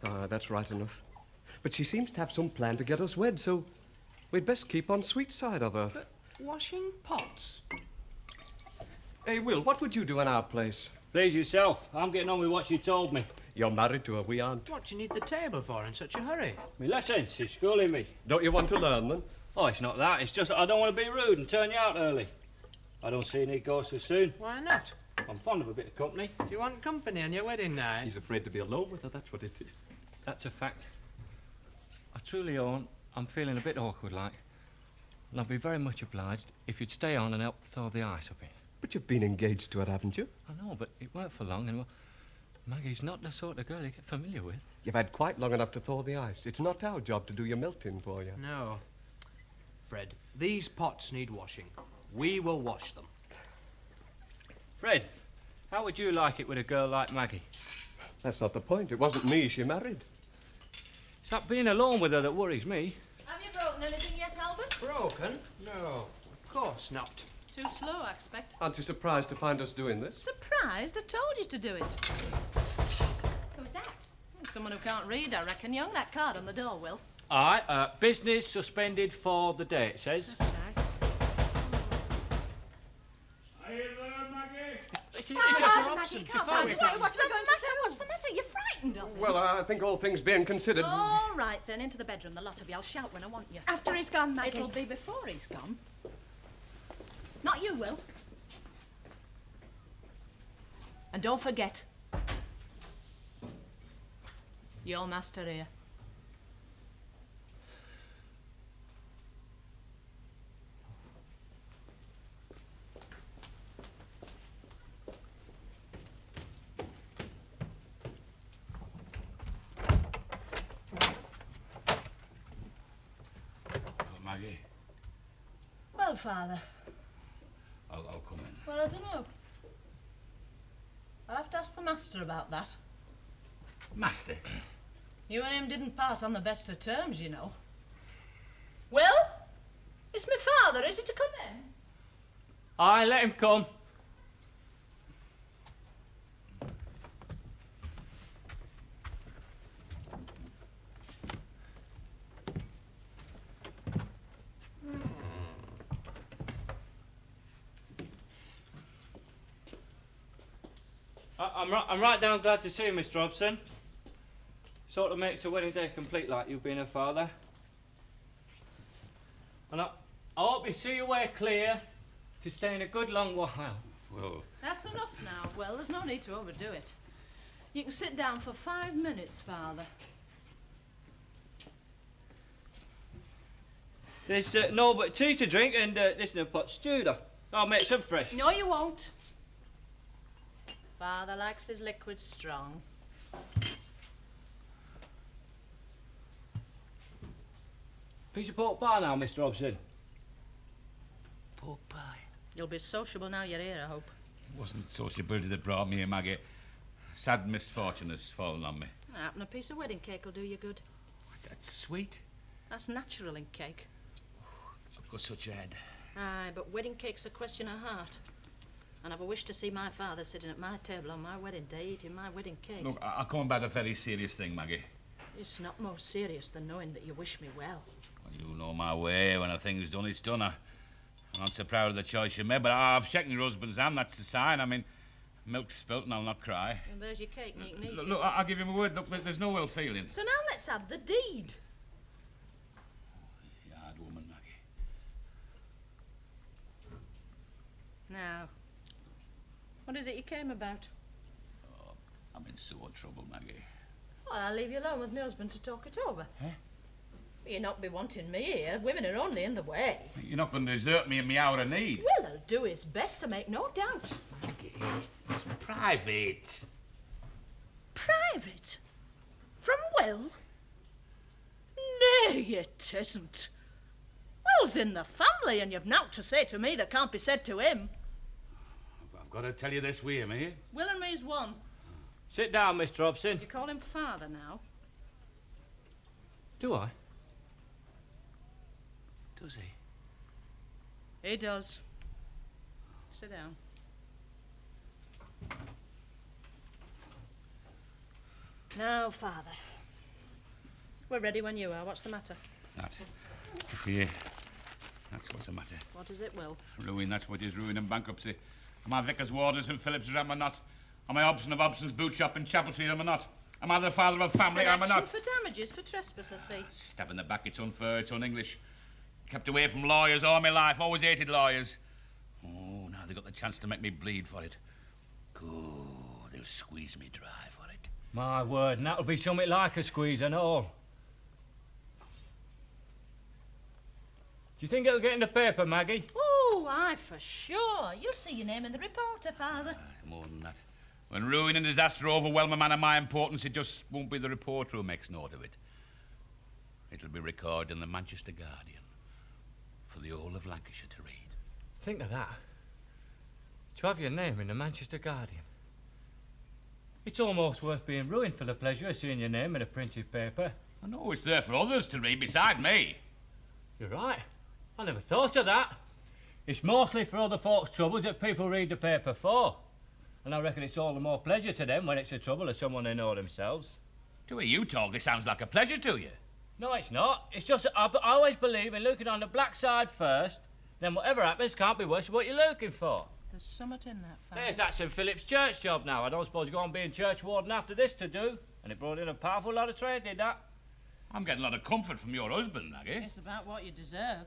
Ah, that's right enough. But she seems to have some plan to get us wed, so we'd best keep on sweet side of her. But washing pots? Hey, Will, what would you do in our place? Please yourself. I'm getting on with what she told me. You're married to her, we aren't. What do you need the table for in such a hurry? My lessons, she's schooling me. Don't you want to learn them? Oh, it's not that. It's just that I don't want to be rude and turn you out early. I don't see any go so soon. Why not? I'm fond of a bit of company. Do you want company on your wedding night? He's afraid to be alone with her, that's what it is. That's a fact. I truly own I'm feeling a bit awkward like. And I'd be very much obliged if you'd stay on and help thaw the ice a bit. But you've been engaged to her, haven't you? I know, but it weren't for long, and well, Maggie's not the sort of girl you get familiar with. You've had quite long enough to thaw the ice. It's not our job to do your melting for you. No. Fred, these pots need washing. We will wash them. Fred, how would you like it with a girl like Maggie? That's not the point. It wasn't me she married. It's that being alone with her that worries me. Have you broken anything yet, Albert? Broken? No, of course not. Too slow, I expect. Aren't you surprised to find us doing this? Surprised? I told you to do it. Who's that? Someone who can't read, I reckon. Young, that card on the door, Will. Aye, business suspended for the day, it says. That's nice. Are you there, Maggie? It's Maggie, you can't find us. What's the matter? What's the matter? You're frightened of me. Well, I think all things being considered... All right, then, into the bedroom, the lot of you. I'll shout when I want you. After he's gone, Maggie. It'll be before he's gone. Not you, Will. And don't forget, you're master here. Maggie, Well, Father. I'll come in. Well, I don't know. I'll have to ask the master about that. Master? You and him didn't part on the best of terms, you know. Will? It's my father. Is he to come in? Aye, let him come. I'm right down glad to see you, Mr. Hobson. Sort of makes the wedding day complete, like you being a father. And I hope you see your way clear to stay in a good long while. Well... That's enough now. Well, there's no need to overdo it. You can sit down for 5 minutes, Father. There's no but tea to drink and this no pot stewed. I'll make some fresh. No, you won't. Father likes his liquids strong. Piece of pork pie now, Mr. Hobson. Pork pie? You'll be sociable now you're here, I hope. It wasn't sociability that brought me here, Maggie. Sad misfortune has fallen on me. And a piece of wedding cake will do you good. What's that, sweet? That's natural in cake. I've got such a head. Aye, but wedding cake's a question of heart. And I've a wish to see my father sitting at my table on my wedding day eating my wedding cake. Look, I'll come about a very serious thing, Maggie. It's not more serious than knowing that you wish me well. Well, you know my way. When a thing's done, it's done. I'm not so proud of the choice you made, but I've shaken your husband's hand. That's the sign. I mean, milk's spilt and I'll not cry. And there's your cake, and you can eat it. Look, I'll give you my word. Look, there's no ill feeling. So now let's have the deed. You're a hard woman, Maggie. Now, what is it you came about? Oh, I'm in sore trouble, Maggie. Well, I'll leave you alone with my husband to talk it over. Huh? You'll not be wanting me here. Women are only in the way. You're not going to desert me in my hour of need. Will will do his best to make no doubt. Maggie, it's private. Private? From Will? Nay, it isn't. Will's in the family, and you've naught to say to me that can't be said to him. I've got to tell you this with him, eh? Will and me's one. Sit down, Mr. Hobson. You call him father now? Do I? Does he? He does. Sit down. Now, father. We're ready when you are. What's the matter? That's here. That's what's the matter. What is it, Will? Ruin, that's what is ruin and bankruptcy. Am I Vickers, Warders and Phillips, or am I not? Am I Hobson of Hobson's boot shop in Chapel Street, am I not? Am I the father of a family, am I not? For damages for trespass, I see. Stab in the back, it's unfair, it's un-English. Kept away from lawyers all my life, always hated lawyers. Oh, now they got the chance to make me bleed for it. Good, they'll squeeze me dry for it. My word, and that'll be something like a squeeze and all. Do you think it'll get in the paper, Maggie? Oh, aye, for sure. You'll see your name in the reporter, Father. More than that. When ruin and disaster overwhelm a man of my importance, it just won't be the reporter who makes note of it. It'll be recorded in the Manchester Guardian for the whole of Lancashire to read. Think of that. To have your name in the Manchester Guardian. It's almost worth being ruined for the pleasure of seeing your name in a printed paper. I know it's there for others to read beside me. You're right. I never thought of that. It's mostly for other folks' troubles that people read the paper for. And I reckon it's all the more pleasure to them when it's a trouble of someone they know themselves. The way you talk, it sounds like a pleasure to you. No, it's not. It's just that I always believe in looking on the black side first, then whatever happens can't be worse than what you're looking for. There's something in that, Father. There's that St Philip's church job now. I don't suppose you're going to be in church warden after this to do. And it brought in a powerful lot of trade, did that? I'm getting a lot of comfort from your husband, Maggie. It's about what you deserve.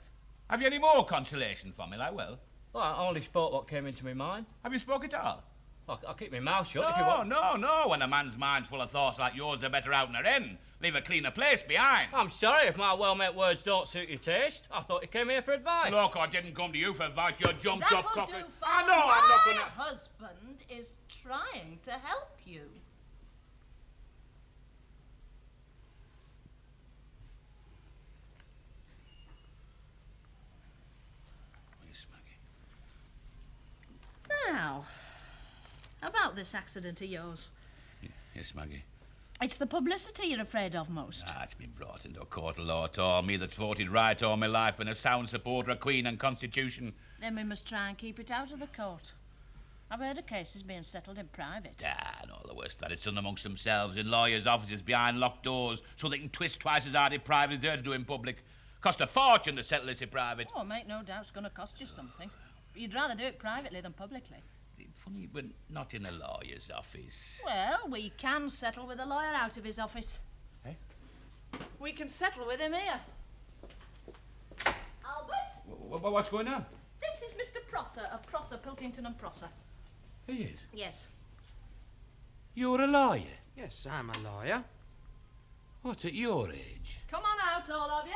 Have you any more consolation for me, like, well? Well, I only spoke what came into my mind. Have you spoke at all? I'll keep my mouth shut if you want. No. When a man's mind's full of thoughts like yours, they're better out in their end. Leave a cleaner place behind. I'm sorry if my well-meant words don't suit your taste. I thought you came here for advice. Look, I didn't come to you for advice. You're jumped up That'll cocker. do, I Father. know I'm not My gonna... husband is trying to help you. Yes, Maggie. Now, about this accident of yours. Yes, Maggie. It's the publicity you're afraid of most. It's been brought into a court of law at all. Me that's voted right all my life and a sound supporter of Queen and Constitution. Then we must try and keep it out of the court. I've heard of cases being settled in private. No, the worst that it's done amongst themselves in lawyers' offices behind locked doors so they can twist twice as hard in private as they're to do in public. Cost a fortune to settle this in private. Oh, make no doubt it's going to cost you something. But you'd rather do it privately than publicly. Funny, but not in a lawyer's office. Well, we can settle with a lawyer out of his office. Eh? We can settle with him here. Albert? What's going on? This is Mr. Prosser of Prosser, Pilkington and Prosser. He is? Yes. You're a lawyer? Yes, I'm a lawyer. What, at your age? Come on out, all of you.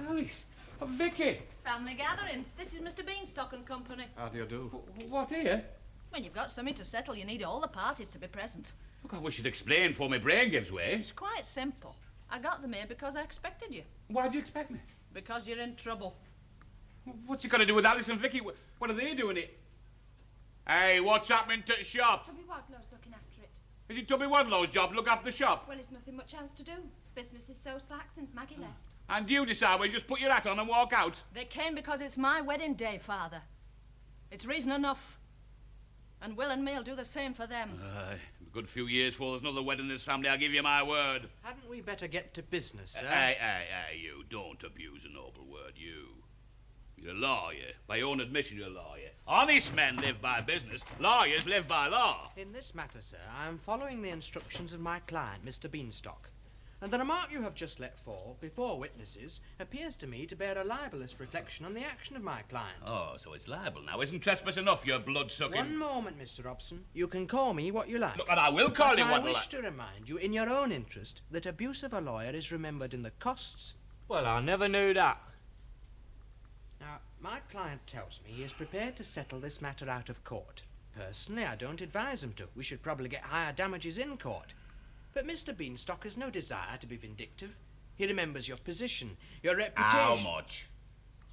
Alice. Vicky. Family gathering. This is Mr. Beanstalk and Company. How do you do? What here? When you've got something to settle, you need all the parties to be present. Look, I wish you'd explain before my brain gives way. It's quite simple. I got them here because I expected you. Why'd you expect me? Because you're in trouble. What's it got to do with Alice and Vicky? What are they doing here? Hey, what's happening to the shop? Tubby Wadlow's looking after it. Is it Tubby Wadlow's job to look after the shop? Well, there's nothing much else to do. Business is so slack since Maggie left. And you decide where you just put your hat on and walk out? They came because it's my wedding day, Father. It's reason enough. And Will and me'll do the same for them. A good few years before there's another wedding in this family, I'll give you my word. Hadn't we better get to business, sir? Hey, you, don't abuse a noble word, you. You're a lawyer. By your own admission, you're a lawyer. Honest men live by business. Lawyers live by law. In this matter, sir, I am following the instructions of my client, Mr. Beanstalk. And the remark you have just let fall, before witnesses, appears to me to bear a libelous reflection on the action of my client. Oh, so it's libel now. Isn't trespass enough, you blood-sucking... One moment, Mr. Hobson. You can call me what you like. Look, and I will call you what I I wish like. to remind you, in your own interest, that abuse of a lawyer is remembered in the costs. Well, I never knew that. Now, my client tells me he is prepared to settle this matter out of court. Personally, I don't advise him to. We should probably get higher damages in court. But Mr. Beanstalk has no desire to be vindictive. He remembers your position, your reputation. How much?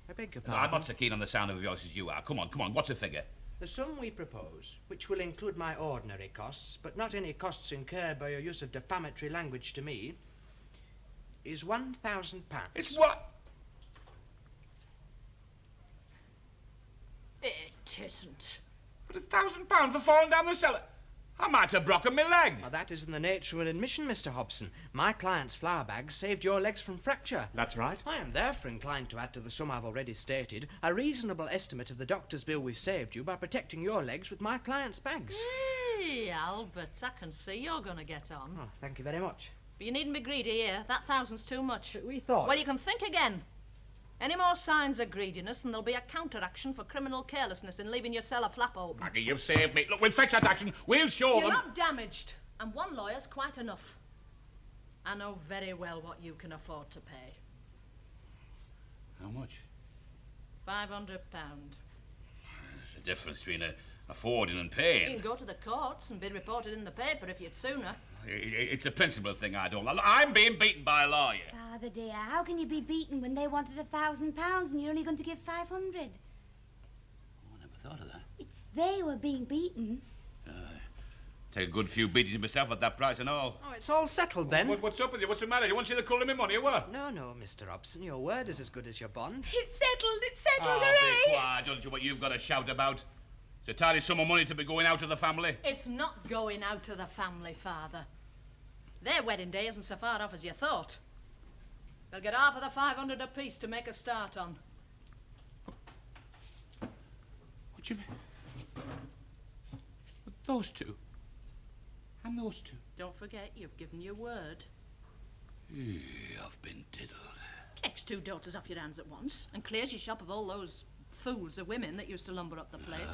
I beg your No, pardon? I'm not so keen on the sound of your voice as you are. Come on, what's the figure? The sum we propose, which will include my ordinary costs, but not any costs incurred by your use of defamatory language to me, is £1,000. It's what? It isn't. But £1,000 for falling down the cellar. I might have broken my leg. Well, that is in the nature of an admission, Mr. Hobson. My client's flour bags saved your legs from fracture. That's right. I am therefore inclined to add to the sum I've already stated a reasonable estimate of the doctor's bill we've saved you by protecting your legs with my client's bags. Hey, Albert, I can see you're going to get on. Oh, thank you very much. But you needn't be greedy here. That 1,000's too much. But we thought... Well, you can think again. Any more signs of greediness and there'll be a counteraction for criminal carelessness in leaving your cellar flap open. Maggie, you've saved me. Look, we'll fetch that action. We'll show You're them. not damaged, and one lawyer's quite enough. I know very well what you can afford to pay. How much? £500. There's a difference between affording and paying. You can go to the courts and be reported in the paper if you'd sooner. It's a principle thing I don't like. I'm being beaten by a lawyer. Father dear, how can you be beaten when they wanted £1,000 and you're only going to give 500? I never thought of that. It's they were being beaten. Take a good few beatings myself at that price and all. Oh, it's all settled then. What's up with you? What's the matter? You want to see the colour of my money or what? No, Mr. Hobson, your word is as good as your bond. It's settled, Be hooray! quiet, don't you, what you've got to shout about. It's a tidy sum of money to be going out to the family. It's not going out to the family, Father. Their wedding day isn't so far off as you thought. They'll get half of the 500 apiece to make a start on. What do you mean? Those two? And those two? Don't forget, you've given your word. I've been diddled. Takes 2 daughters off your hands at once and clears your shop of all those fools of women that used to lumber up the place.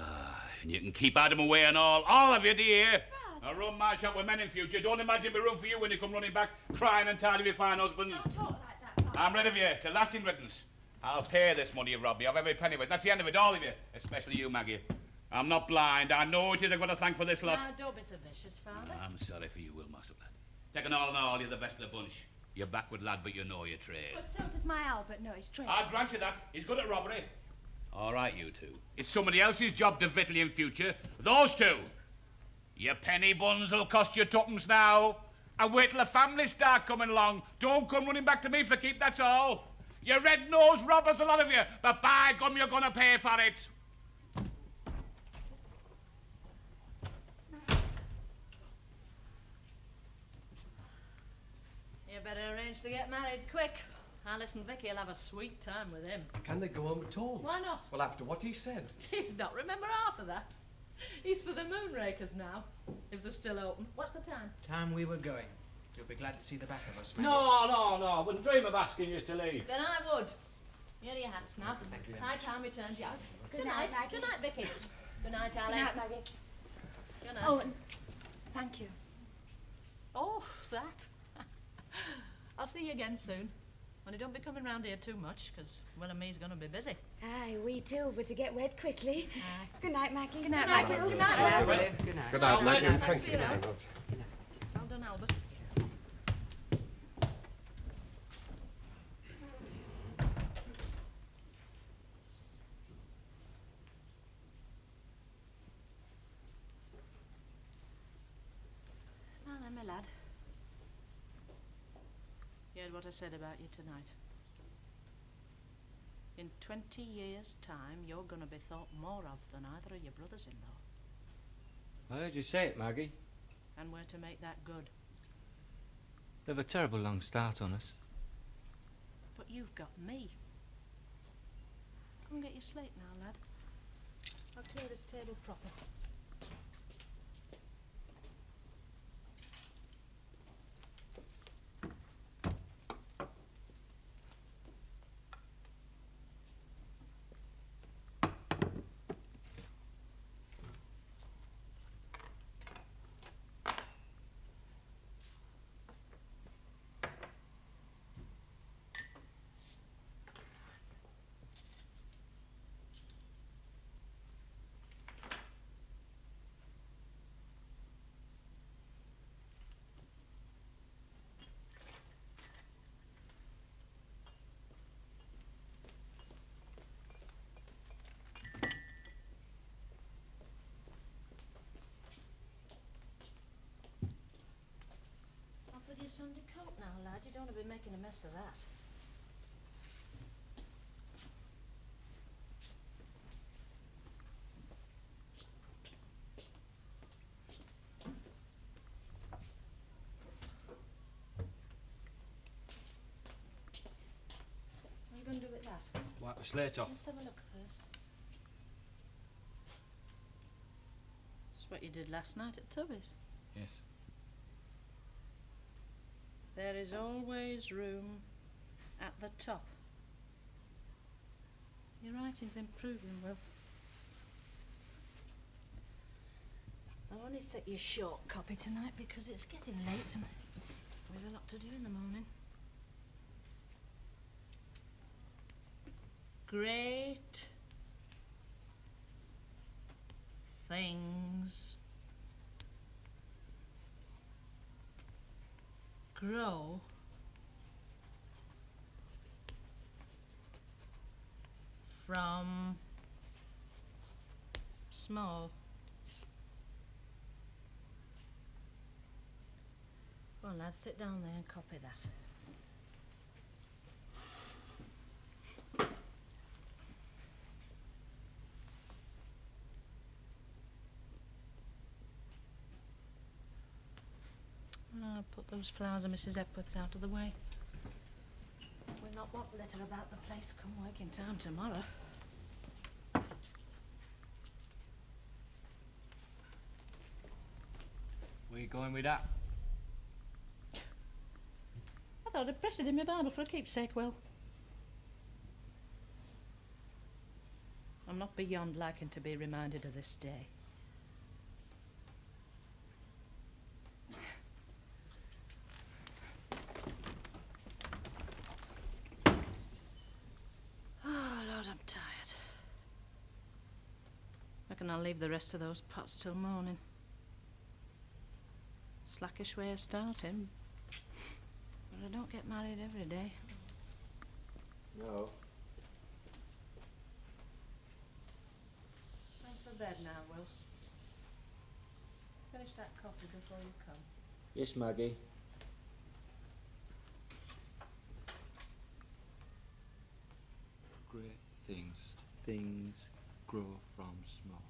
And you can keep Adam away and all of you, dear. I'll run my shop with men in future. Don't imagine me room for you when you come running back, crying and tired of your fine husbands. Don't talk like that, Father. I'm rid of you, to lasting riddance. I'll pay this money you've robbed me of, every penny of it. That's the end of it, all of you, especially you, Maggie. I'm not blind. I know it is I've got to thank for this lot. Now, don't be so vicious, Father. I'm sorry for you, Will Mossop, lad. Taking all in all, you're the best of the bunch. You're backward, lad, but you know your trade. But so does my Albert know his trade. I'll grant you that. He's good at robbery. All right, you two. It's somebody else's job to victual you in future. Those two. Your penny buns will cost you tuppence now. And wait till the family start coming along. Don't come running back to me for keep, that's all. You red-nosed robbers, a lot of you. But by gum, you're going to pay for it. You better arrange to get married quick. Alice and Vicky will have a sweet time with him. Can they go home at all? Why not? Well, after what he said. Did not remember half of that. He's for the moonrakers now, if they're still open. What's the time? Time we were going. You'll be glad to see the back of us, Maggie. No, I wouldn't dream of asking you to leave. Then I would. Here are your hats now. Thank you very High time we turned you out. Good night, Maggie. Good night, Vicky. Good night, Alice. Good night, Maggie. Good night. Oh, and thank you. Oh, that. I'll see you again soon. Only don't be coming round here too much, because Will and me's going to be busy. Aye, we too, but to get wed quickly. Aye. Good night, Maggie. Good night, Good Maggie. night, Good night, Will. Good night. Good night, Maggie. Thanks Thank for you your very help. much. Well done, Albert. Now then, my lad. You heard what I said about you tonight. In 20 years' time, you're going to be thought more of than either of your brothers-in-law. I heard you say it, Maggie. And we're to make that good. They've a terrible long start on us. But you've got me. Come and get your slate now, lad. I'll clear this table proper. Off with your Sunday coat now, lad. You don't want to be making a mess of that. It's later. Let's have a look first. It's what you did last night at Tubby's. Yes. There is always room at the top. Your writing's improving, Will. I'll only set you a short copy tonight because it's getting late and we've a lot to do in the morning. Great things grow from small. Well, lads, sit down there and copy that. I'll put those flowers of Mrs. Epworth's out of the way. We'll not want litter about the place come working time tomorrow. Where you going with that? I thought I'd pressed it in my Bible for a keepsake, Will. I'm not beyond liking to be reminded of this day. Oh, Lord, I'm tired. Reckon I'll leave the rest of those pots till morning. Slackish way of starting. But I don't get married every day. No. Time for bed now, Will. Finish that coffee before you come. Yes, Maggie. Great things grow from small.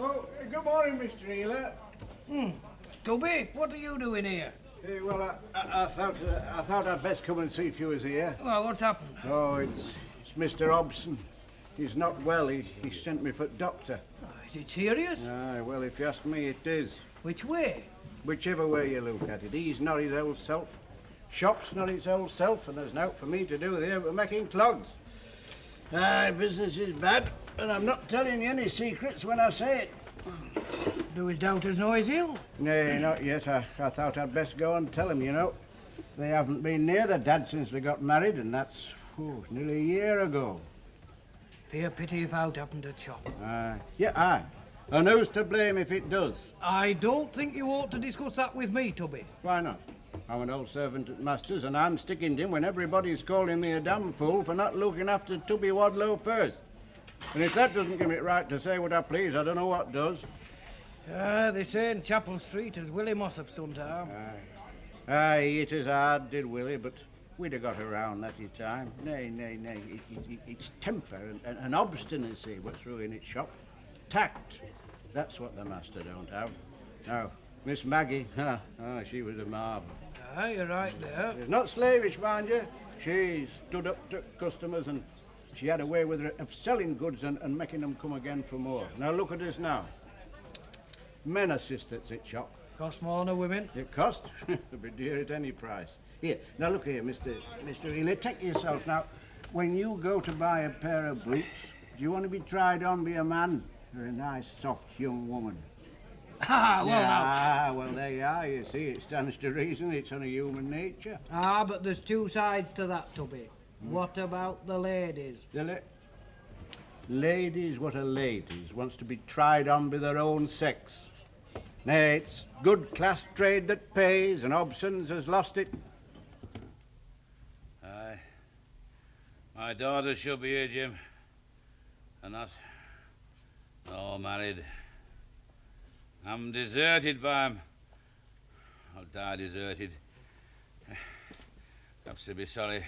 Oh, good morning, Mr. Healer. Tubby, what are you doing here? Well, I thought I'd best come and see if you was here. Well, what's happened? Oh, it's Mr. Hobson. He's not well. He sent me for the doctor. Oh, is it serious? Aye, well, if you ask me, it is. Which way? Whichever way you look at it. He's not his old self. Shop's not his old self, and there's naught for me to do there but making clogs. Aye, business is bad, and I'm not telling you any secrets when I say it. Do his doubters know he's ill? Nay, not yet. I thought I'd best go and tell him, you know. They haven't been near their dad since they got married, and that's nearly a year ago. Be a pity if aught happened at shop. Aye. And who's to blame if it does? I don't think you ought to discuss that with me, Tubby. Why not? I'm an old servant at Master's, and I'm sticking to him when everybody's calling me a damn fool for not looking after Tubby Wadlow first. And if that doesn't give me it right to say what I please, I don't know what does. They say in Chapel Street as Willie Mossop sometime. Aye, it is hard, did Willie, but we'd have got around that in time. Nay. It's temper and obstinacy what's ruining its shop. Tact, that's what the master don't have. Now, Miss Maggie, she was a marvel. Aye, you're right there. She's not slavish, mind you. She stood up to customers, and she had a way with her of selling goods and making them come again for more. Now look at us now. Men assistants at shop. Cost more than women? It cost? It'd be dear at any price. Here, now look here, Mr. Ely, take yourself now. When you go to buy a pair of boots, do you want to be tried on by a man or a nice, soft young woman? Well, there you are, you see, it stands to reason, it's on a human nature. But there's two sides to that, Tubby. What about the ladies? Ladies, what are ladies? Wants to be tried on by their own sex. Nay, it's good class trade that pays, and Hobson's has lost it. Aye. My daughter should be here, Jim. And not... No, married. I'm deserted by him. I'll die deserted. Perhaps they'll be sorry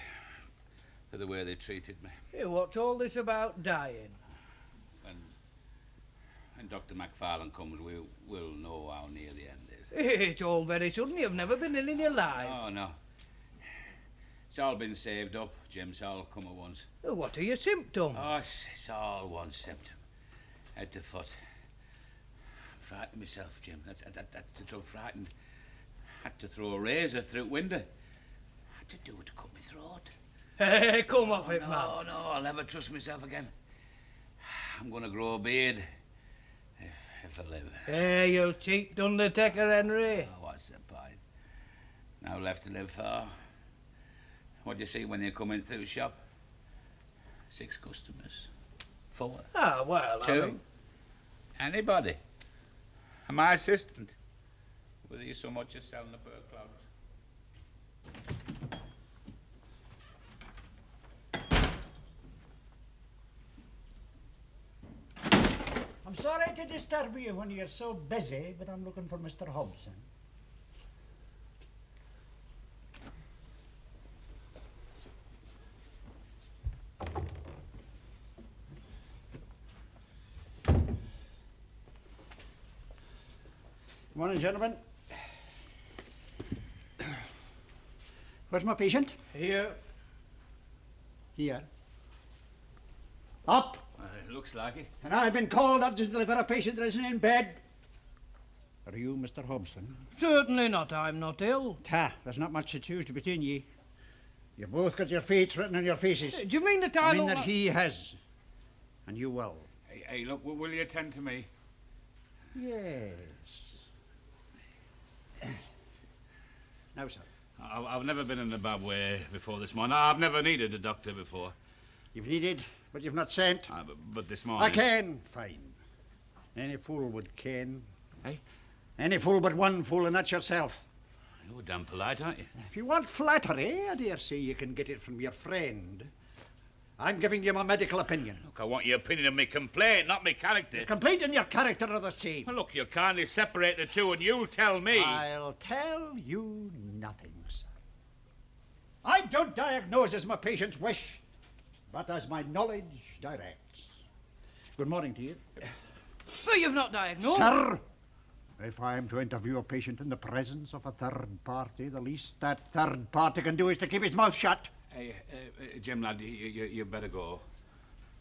for the way they treated me. Hey, what's all this about dying? When Dr. McFarlane comes, we'll know how near the end is. It's all very sudden. You've never been ill in your life. Oh, no. It's all been saved up, Jim. It's all come at once. What are your symptoms? Oh, it's all one symptom. Head to foot. Frightened myself, Jim. That's the trouble. Frightened. Had to throw a razor through the window. Had to do it to cut my throat. Hey, come off it, man. No, I'll never trust myself again. I'm going to grow a beard. If I live. Hey, you'll cheat Undertaker, Henry. Oh, what's the point? Now left to live for. What do you see when you come in through the shop? 6 customers. 4. Well, 2. I mean... Anybody. And my assistant. Was he so much as selling the bird clogs? I'm sorry to disturb you when you're so busy, but I'm looking for Mr. Hobson. Morning, gentlemen. Where's my patient? Here. Here. Up! Looks like it. And I've been called up to deliver a patient that isn't in bed. Are you Mr. Hobson? Certainly not. I'm not ill. There's not much to choose between ye. You both got your fates written on your faces. Do you mean that I mean that he has. And you will. Hey, look, will you attend to me? Yes. Now, sir. I've never been in a bad way before this morning. I've never needed a doctor before. You've needed, but you've not sent. But this morning... I can. Fine. Any fool would ken. Hey? Any fool but one fool, and that's yourself. You're damn polite, aren't you? If you want flattery, I dare say you can get it from your friend. I'm giving you my medical opinion. Look, I want your opinion of me complaint, not me character. Your complaint and your character are the same. Well, look, you kindly separate the two and you'll tell me. I'll tell you nothing, sir. I don't diagnose as my patient's wish, but as my knowledge directs. Good morning to you. But you've not diagnosed. Sir, if I am to interview a patient in the presence of a third party, the least that third party can do is to keep his mouth shut. Hey, Jim, lad, you better go.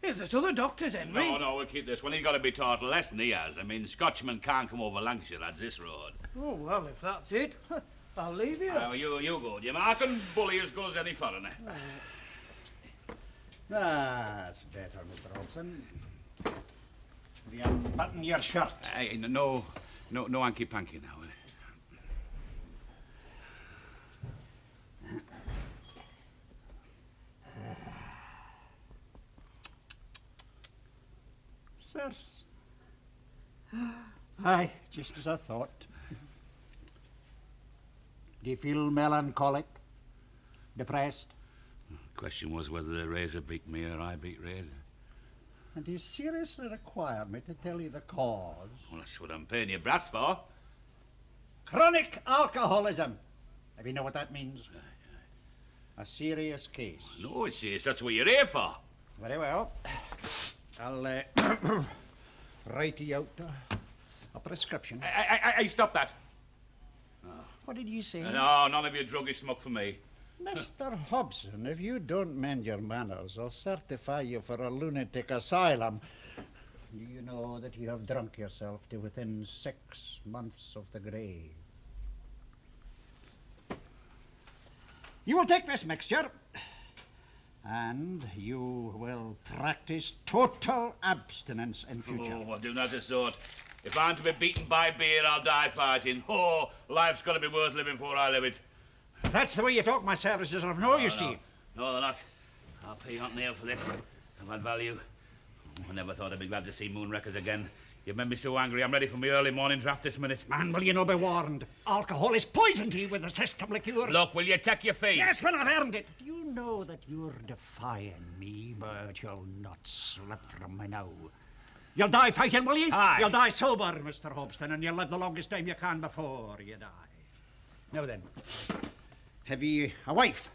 If there's other doctors, Henry. No, we'll keep this one. He's got to be taught a lesson, he has. I mean, Scotchmen can't come over Lancashire, that's this road. Oh, well, if that's it, I'll leave you. You go, Jim. I can bully as good as any foreigner. That's better, Mr. Hobson. Will you unbutton your shirt? Hey, no hanky-panky now. Sirs. Aye, just as I thought. Do you feel melancholic? Depressed? Question was whether the razor beat me or I beat razor. And do you seriously require me to tell you the cause? Well, that's what I'm paying you brass for. Chronic alcoholism. If you know what that means. A serious case. No, it's serious. That's what you're here for. Very well. I'll write you out a prescription. Hey, stop that. What did you say? No, none of your druggy smoke for me. Mr. Hobson, if you don't mend your manners, I'll certify you for a lunatic asylum. Do you know that you have drunk yourself to within 6 months of the grave? You will take this mixture, and you will practice total abstinence in future. Oh, I'll do not the sort. If I'm to be beaten by beer, I'll die fighting. Oh, life's got to be worth living before I live it. That's the way you talk. My services are of no use to you. No, they're not. I'll pay hot nail for this. I've had value. I never thought I'd be glad to see moonrakers again. You've made me so angry, I'm ready for my early morning draft this minute. Man, will you not be warned? Alcohol is poison to you with the system liqueurs. Look, will you take your feet? Yes, when I've earned it. You know that you're defying me, but you'll not slip from me now. You'll die fighting, will you? Aye. You'll die sober, Mr. Hobson, and you'll live the longest time you can before you die. Now then, have you a wife?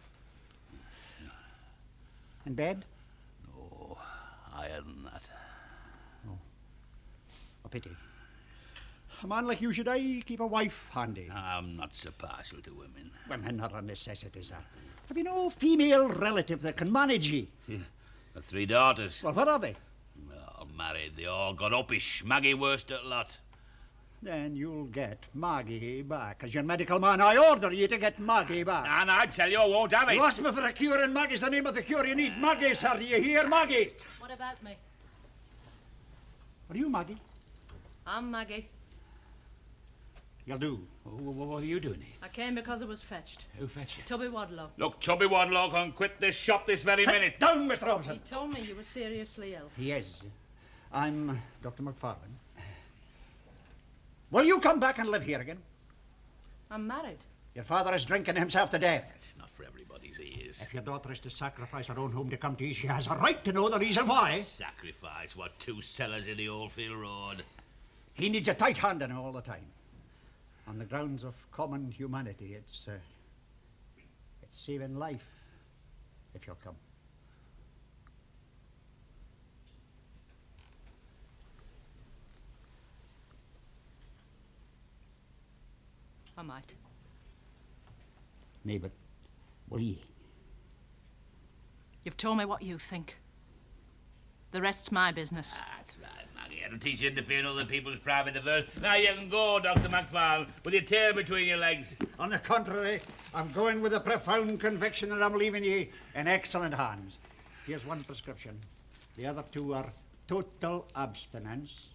In bed? No, I hadn't that. Oh, a pity. A man like you should keep a wife handy. I'm not so partial to women. Women are a necessity, sir. Have you no female relative that can manage ye? I've 3 daughters. Well, what are they? All married. They all got uppish. Maggie worst at lot. Then you'll get Maggie back. As your medical man, I order you to get Maggie back. And I tell you, I won't have it. You ask me for a cure, and Maggie's the name of the cure you need. Maggie, sir, do you hear, Maggie? What about me? Are you Maggie? I'm Maggie. You'll do. What are you doing here? I came because I was fetched. Who fetched you? Tubby Wadlow. Look, Tubby Wadlow can quit this shop this very minute. Sit down, Mr. Hobson. He told me you were seriously ill. Yes. I'm Dr. McFarlane. Will you come back and live here again? I'm married. Your father is drinking himself to death. It's not for everybody's ears. If your daughter is to sacrifice her own home to come to you, she has a right to know the reason why. Sacrifice? What, 2 cellars in the Oldfield Road? He needs a tight hand on him all the time. On the grounds of common humanity, it's saving life, if you'll come. I might. Nay, but will ye? You've told me what you think. The rest's my business. That's right, Maggie. I don't teach you to interfere in other people's private affairs. Now you can go, Dr. McFarlane, with your tail between your legs. On the contrary, I'm going with a profound conviction that I'm leaving ye in excellent hands. Here's one prescription. The other 2 are total abstinence.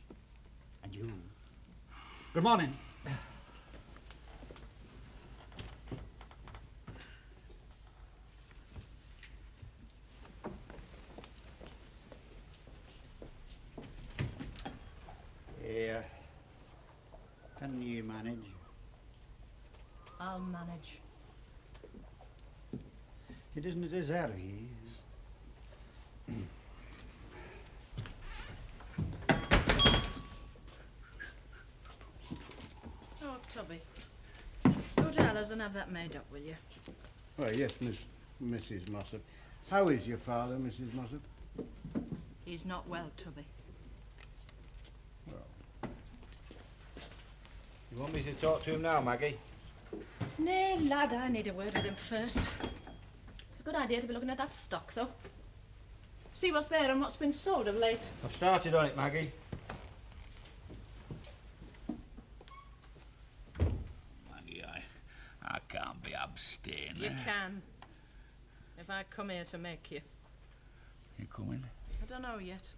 And you. Good morning. Can you manage? I'll manage. It isn't a deserve ye. Oh, Tubby. Go to Ella's and have that made up, will you? Oh, yes, Mrs. Mossop. How is your father, Mrs. Mossop? He's not well, Tubby. You want me to talk to him now, Maggie? Nay, lad, I need a word with him first. It's a good idea to be looking at that stock, though. See what's there and what's been sold of late. I've started on it, Maggie. Maggie, I can't be abstaining. You can. If I come here to make you. You coming? I don't know yet.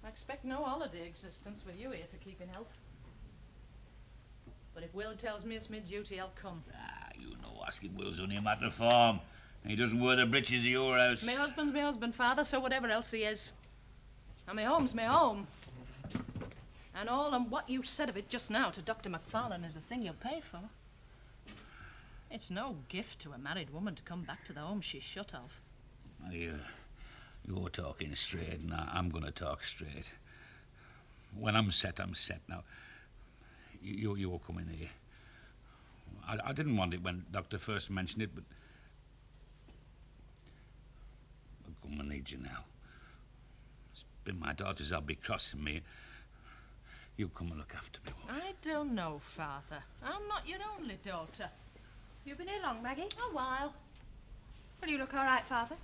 I expect no holiday existence with you here to keep in health. But if Will tells me it's my duty, I'll come. Ah, you know asking Will's only a matter of form. He doesn't wear the breeches of your house. My husband's my husband, Father, so whatever else he is. And my home's my home. And all and what you said of it just now to Dr. McFarlane is the thing you'll pay for. It's no gift to a married woman to come back to the home she's shut of. You're talking straight, and I'm going to talk straight. When I'm set now. You were coming here. I didn't want it when Doctor first mentioned it, but I'm going to need you now. It's been my daughters I'll be crossing me. You come and look after me. I don't know, Father. I'm not your only daughter. You've been here long, Maggie? A while. Well, you look all right, Father.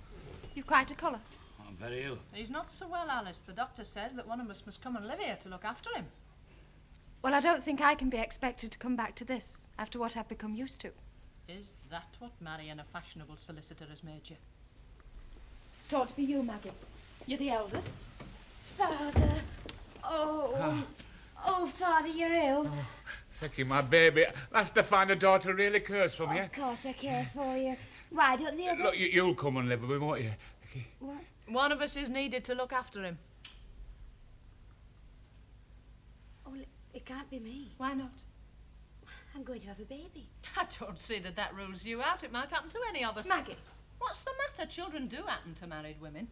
You've quite a colour. I'm very ill. He's not so well, Alice. The doctor says that one of us must come and live here to look after him. Well, I don't think I can be expected to come back to this after what I've become used to. Is that what marrying a fashionable solicitor has made you? It ought to be you, Maggie. You're the eldest. Father. Oh, Father, you're ill. Oh, thank you, my baby. That's to find a daughter really cares for me. Of course I care for you. Why don't the others... Look, you'll come and live with me, won't you? What? One of us is needed to look after him. Oh, it can't be me. Why not? I'm going to have a baby. I don't see that rules you out. It might happen to any of us. Maggie. What's the matter? Children do happen to married women.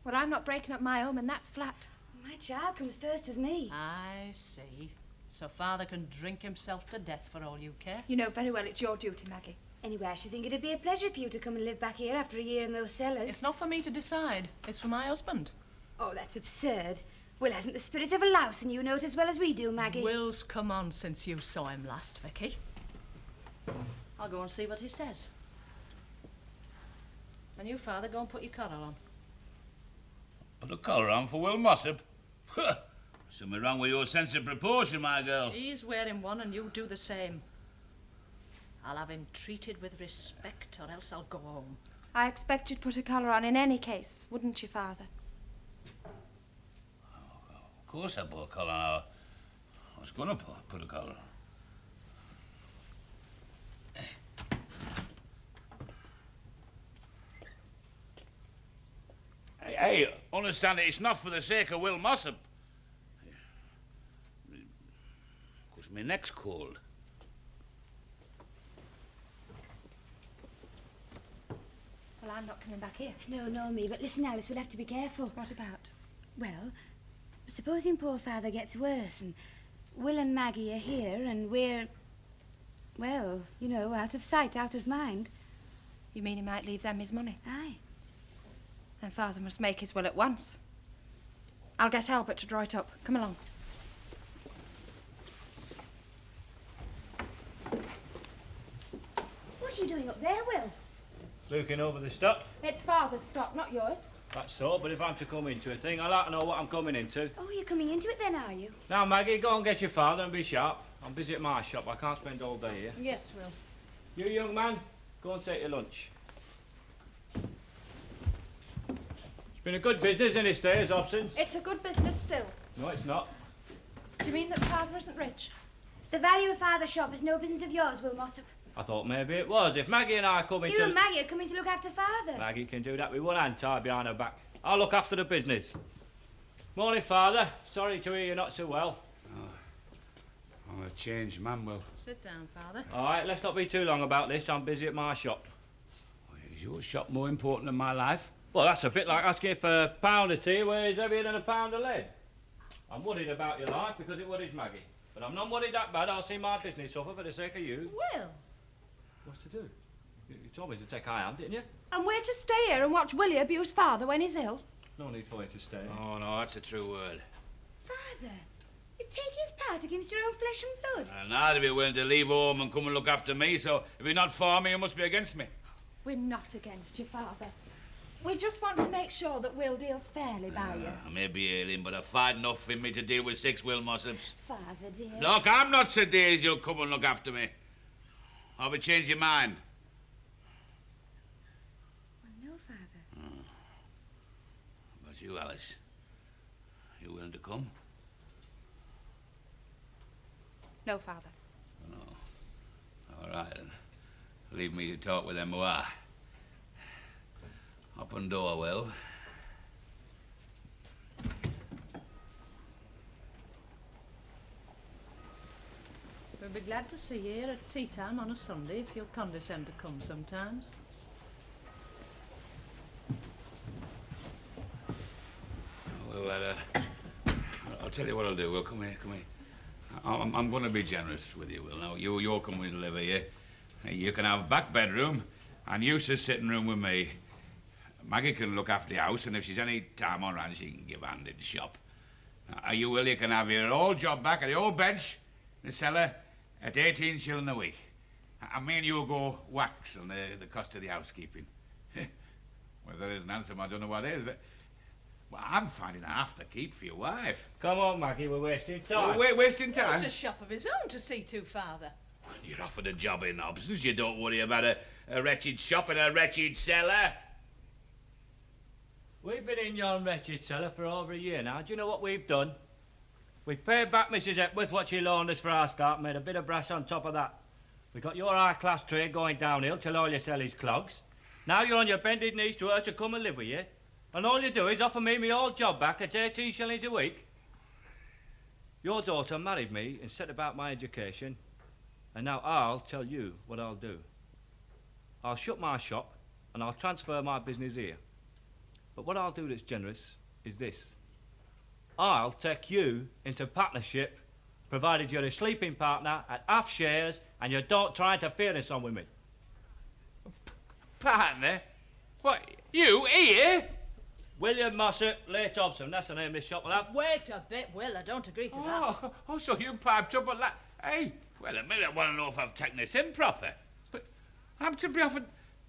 Well, I'm not breaking up my home, and that's flat. My child comes first with me. I see. So Father can drink himself to death for all you care. You know very well it's your duty, Maggie. Anyway, I should think it'd be a pleasure for you to come and live back here after a year in those cellars. It's not for me to decide. It's for my husband. Oh, that's absurd. Will hasn't the spirit of a louse, and you know it as well as we do, Maggie. Will's come on since you saw him last, Vicky. I'll go and see what he says. And you, Father, go and put your collar on. Put a collar on for Will Mossop? Something wrong with your sense of proportion, my girl. He's wearing one and you do the same. I'll have him treated with respect or else I'll go home. I expect you'd put a collar on in any case, wouldn't you, Father? Of course I put a collar on. I was going to put a collar on. Hey, understand it, it's not for the sake of Will Mossop. Because my neck's cold. Well, I'm not coming back here. No, me. But listen, Alice, we'll have to be careful. What about? Well, supposing poor Father gets worse and Will and Maggie are here and we're, well, you know, out of sight, out of mind. You mean he might leave them his money? Aye. Then Father must make his will at once. I'll get Albert to draw it up. Come along. What are you doing up there, Will? Looking over the stock. It's Father's stock, not yours. That's so, but if I'm to come into a thing, I like to know what I'm coming into. Oh, you're coming into it then, are you? Now, Maggie, go and get your father and be sharp. I'm busy at my shop. I can't spend all day here. Yes, Will. You, young man, go and take your lunch. It's been a good business in his days, Hobson. It's a good business still. No, it's not. Do you mean that Father isn't rich? The value of Father's shop is no business of yours, Will Mossop. I thought maybe it was. If Maggie and I come into... You and Maggie are coming to look after Father. Maggie can do that with one hand tied behind her back. I'll look after the business. Morning, Father. Sorry to hear you're not so well. Oh, I'm a changed man, Will. Sit down, Father. All right, let's not be too long about this. I'm busy at my shop. Is your shop more important than my life? Well, that's a bit like asking if a pound of tea weighs heavier than a pound of lead. I'm worried about your life because it worries Maggie. But I'm not worried that bad. I'll see my business suffer for the sake of you. Will. What's to do? You told me to take high hand, didn't you? And we're to stay here and watch Willie abuse Father when he's ill? No need for you to stay. Oh, no, that's a true word. Father, you take his part against your own flesh and blood. And I'd be willing to leave home and come and look after me, so if you're not for me, you must be against me. We're not against you, Father. We just want to make sure that Will deals fairly by you. I may be ailing, but I've fight enough in me to deal with 6 Will Mossops. Father, dear. Look, I'm not so dazed you'll come and look after me. I'll be changed your mind. Well, no, Father. Oh. But you, Alice, you willing to come? No, Father. Oh. All right, then. Leave me to talk with them who are. Open door, Will. We'll be glad to see you here at tea time on a Sunday if you'll condescend to come sometimes. Well, I'll tell you what I'll do. Will, come here, come here. I'm going to be generous with you, Will. Now, you're coming to live here. You can have a back bedroom and Eustace's sitting room with me. Maggie can look after the house, and if she's any time on hand, she can give hand in the shop. You, Will, you can have your old job back at the old bench in the cellar at 18 shilling a week. And me and you will go wax on the cost of the housekeeping. Well, there isn't handsome, I don't know what is. Well, I'm finding half the keep for your wife. Come on, Maggie, we're wasting time. We're wasting time? It's a shop of his own to see to, Father. You're offered a job in Hobson's. You don't worry about a wretched shop and a wretched cellar. We've been in yon wretched cellar for over a year now. Do you know what we've done? We've paid back Mrs. Epworth what she loaned us for our start, made a bit of brass on top of that. We got your high-class trade going downhill till all you sell is clogs. Now you're on your bended knees to her to come and live with you, and all you do is offer me my old job back at 18 shillings a week. Your daughter married me and set about my education, and now I'll tell you what I'll do. I'll shut my shop and I'll transfer my business here. But what I'll do that's generous is this. I'll take you into partnership, provided you're a sleeping partner at half shares and you don't try to interference on with me. Partner? What, you here? William Mossop, late Hobson, that's the name this shop will have. Wait a bit, Will, I don't agree to that. Oh, so you piped up at that. Hey, well, a minute, I want to know if I've taken this in proper. But I'm to be offered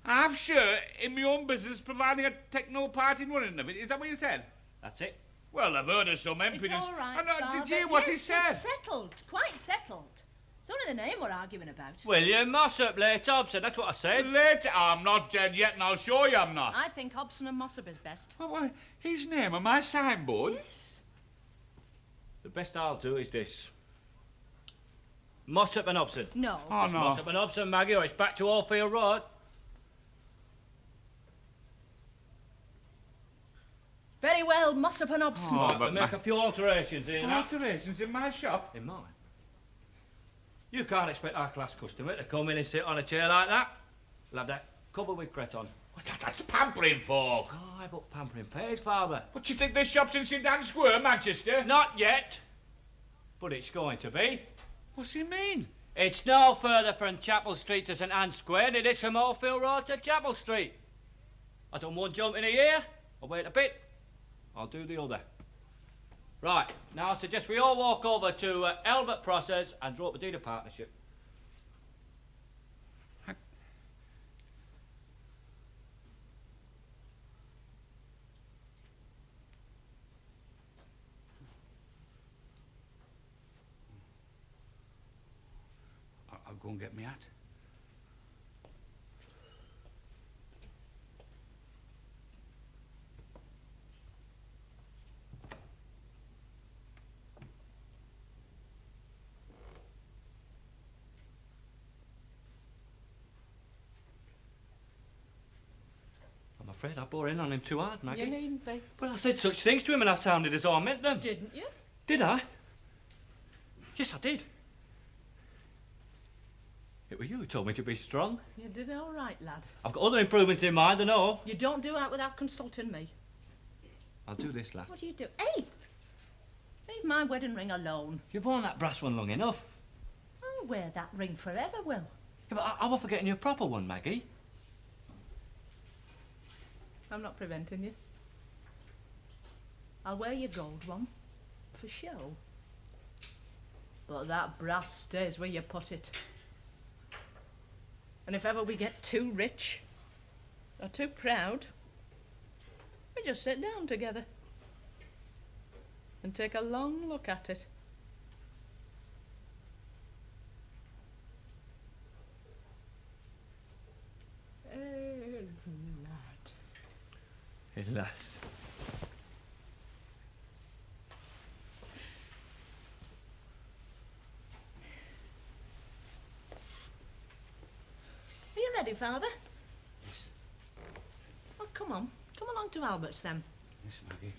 half share in my own business, providing I take no part in running of it. Is that what you said? That's it. Well, I've heard of some It's impudence. all right, Did Father. you hear what he Yes, said? it's settled, quite settled. It's only the name we're arguing about. William Mossop, late Hobson, that's what I said. Late? I'm not dead yet, and I'll show you I'm not. I think Hobson and Mossop is best. Well, his name on my signboard? Yes. The best I'll do is this. Mossop and Hobson. No. Oh, It's no. Mossop and Hobson, Maggie, or it's back to Allfield Road. Very well, Mossop and Hobson. Oh, We'll but make a few alterations here now. alterations in my shop? In mine? You can't expect our class customer to come in and sit on a chair like that. We'll have that covered with cretonne. Well, that's pampering folk. Aye, but pampering pays, Father. What, you think this shop's in St Anne's Square, Manchester? Not yet. But it's going to be. What's he mean? It's no further from Chapel Street to St Anne's Square than it is from Allfield Road to Chapel Street. I done one jump in a year. I'll wait a bit. I'll do the other. Right, now I suggest we all walk over to Albert Process and draw up a deed of partnership. I'll go and get me hat. I'm afraid I bore in on him too hard, Maggie. You needn't be. But I said such things to him and I sounded as though I meant them. Didn't you? Did I? Yes, I did. It was you who told me to be strong. You did all right, lad. I've got other improvements in mind, I know. You don't do that without consulting me. I'll do this, lass. What do you do? Hey! Leave my wedding ring alone. You've worn that brass one long enough. I'll wear that ring forever, Will. Yeah, but I'm for getting you a proper one, Maggie. I'm not preventing you. I'll wear your gold one for show. But that brass stays where you put it. And if ever we get too rich or too proud, we just sit down together and take a long look at it. Lass. Are you ready, Father? Yes. Well, come on. Come along to Albert's then. Yes, Maggie.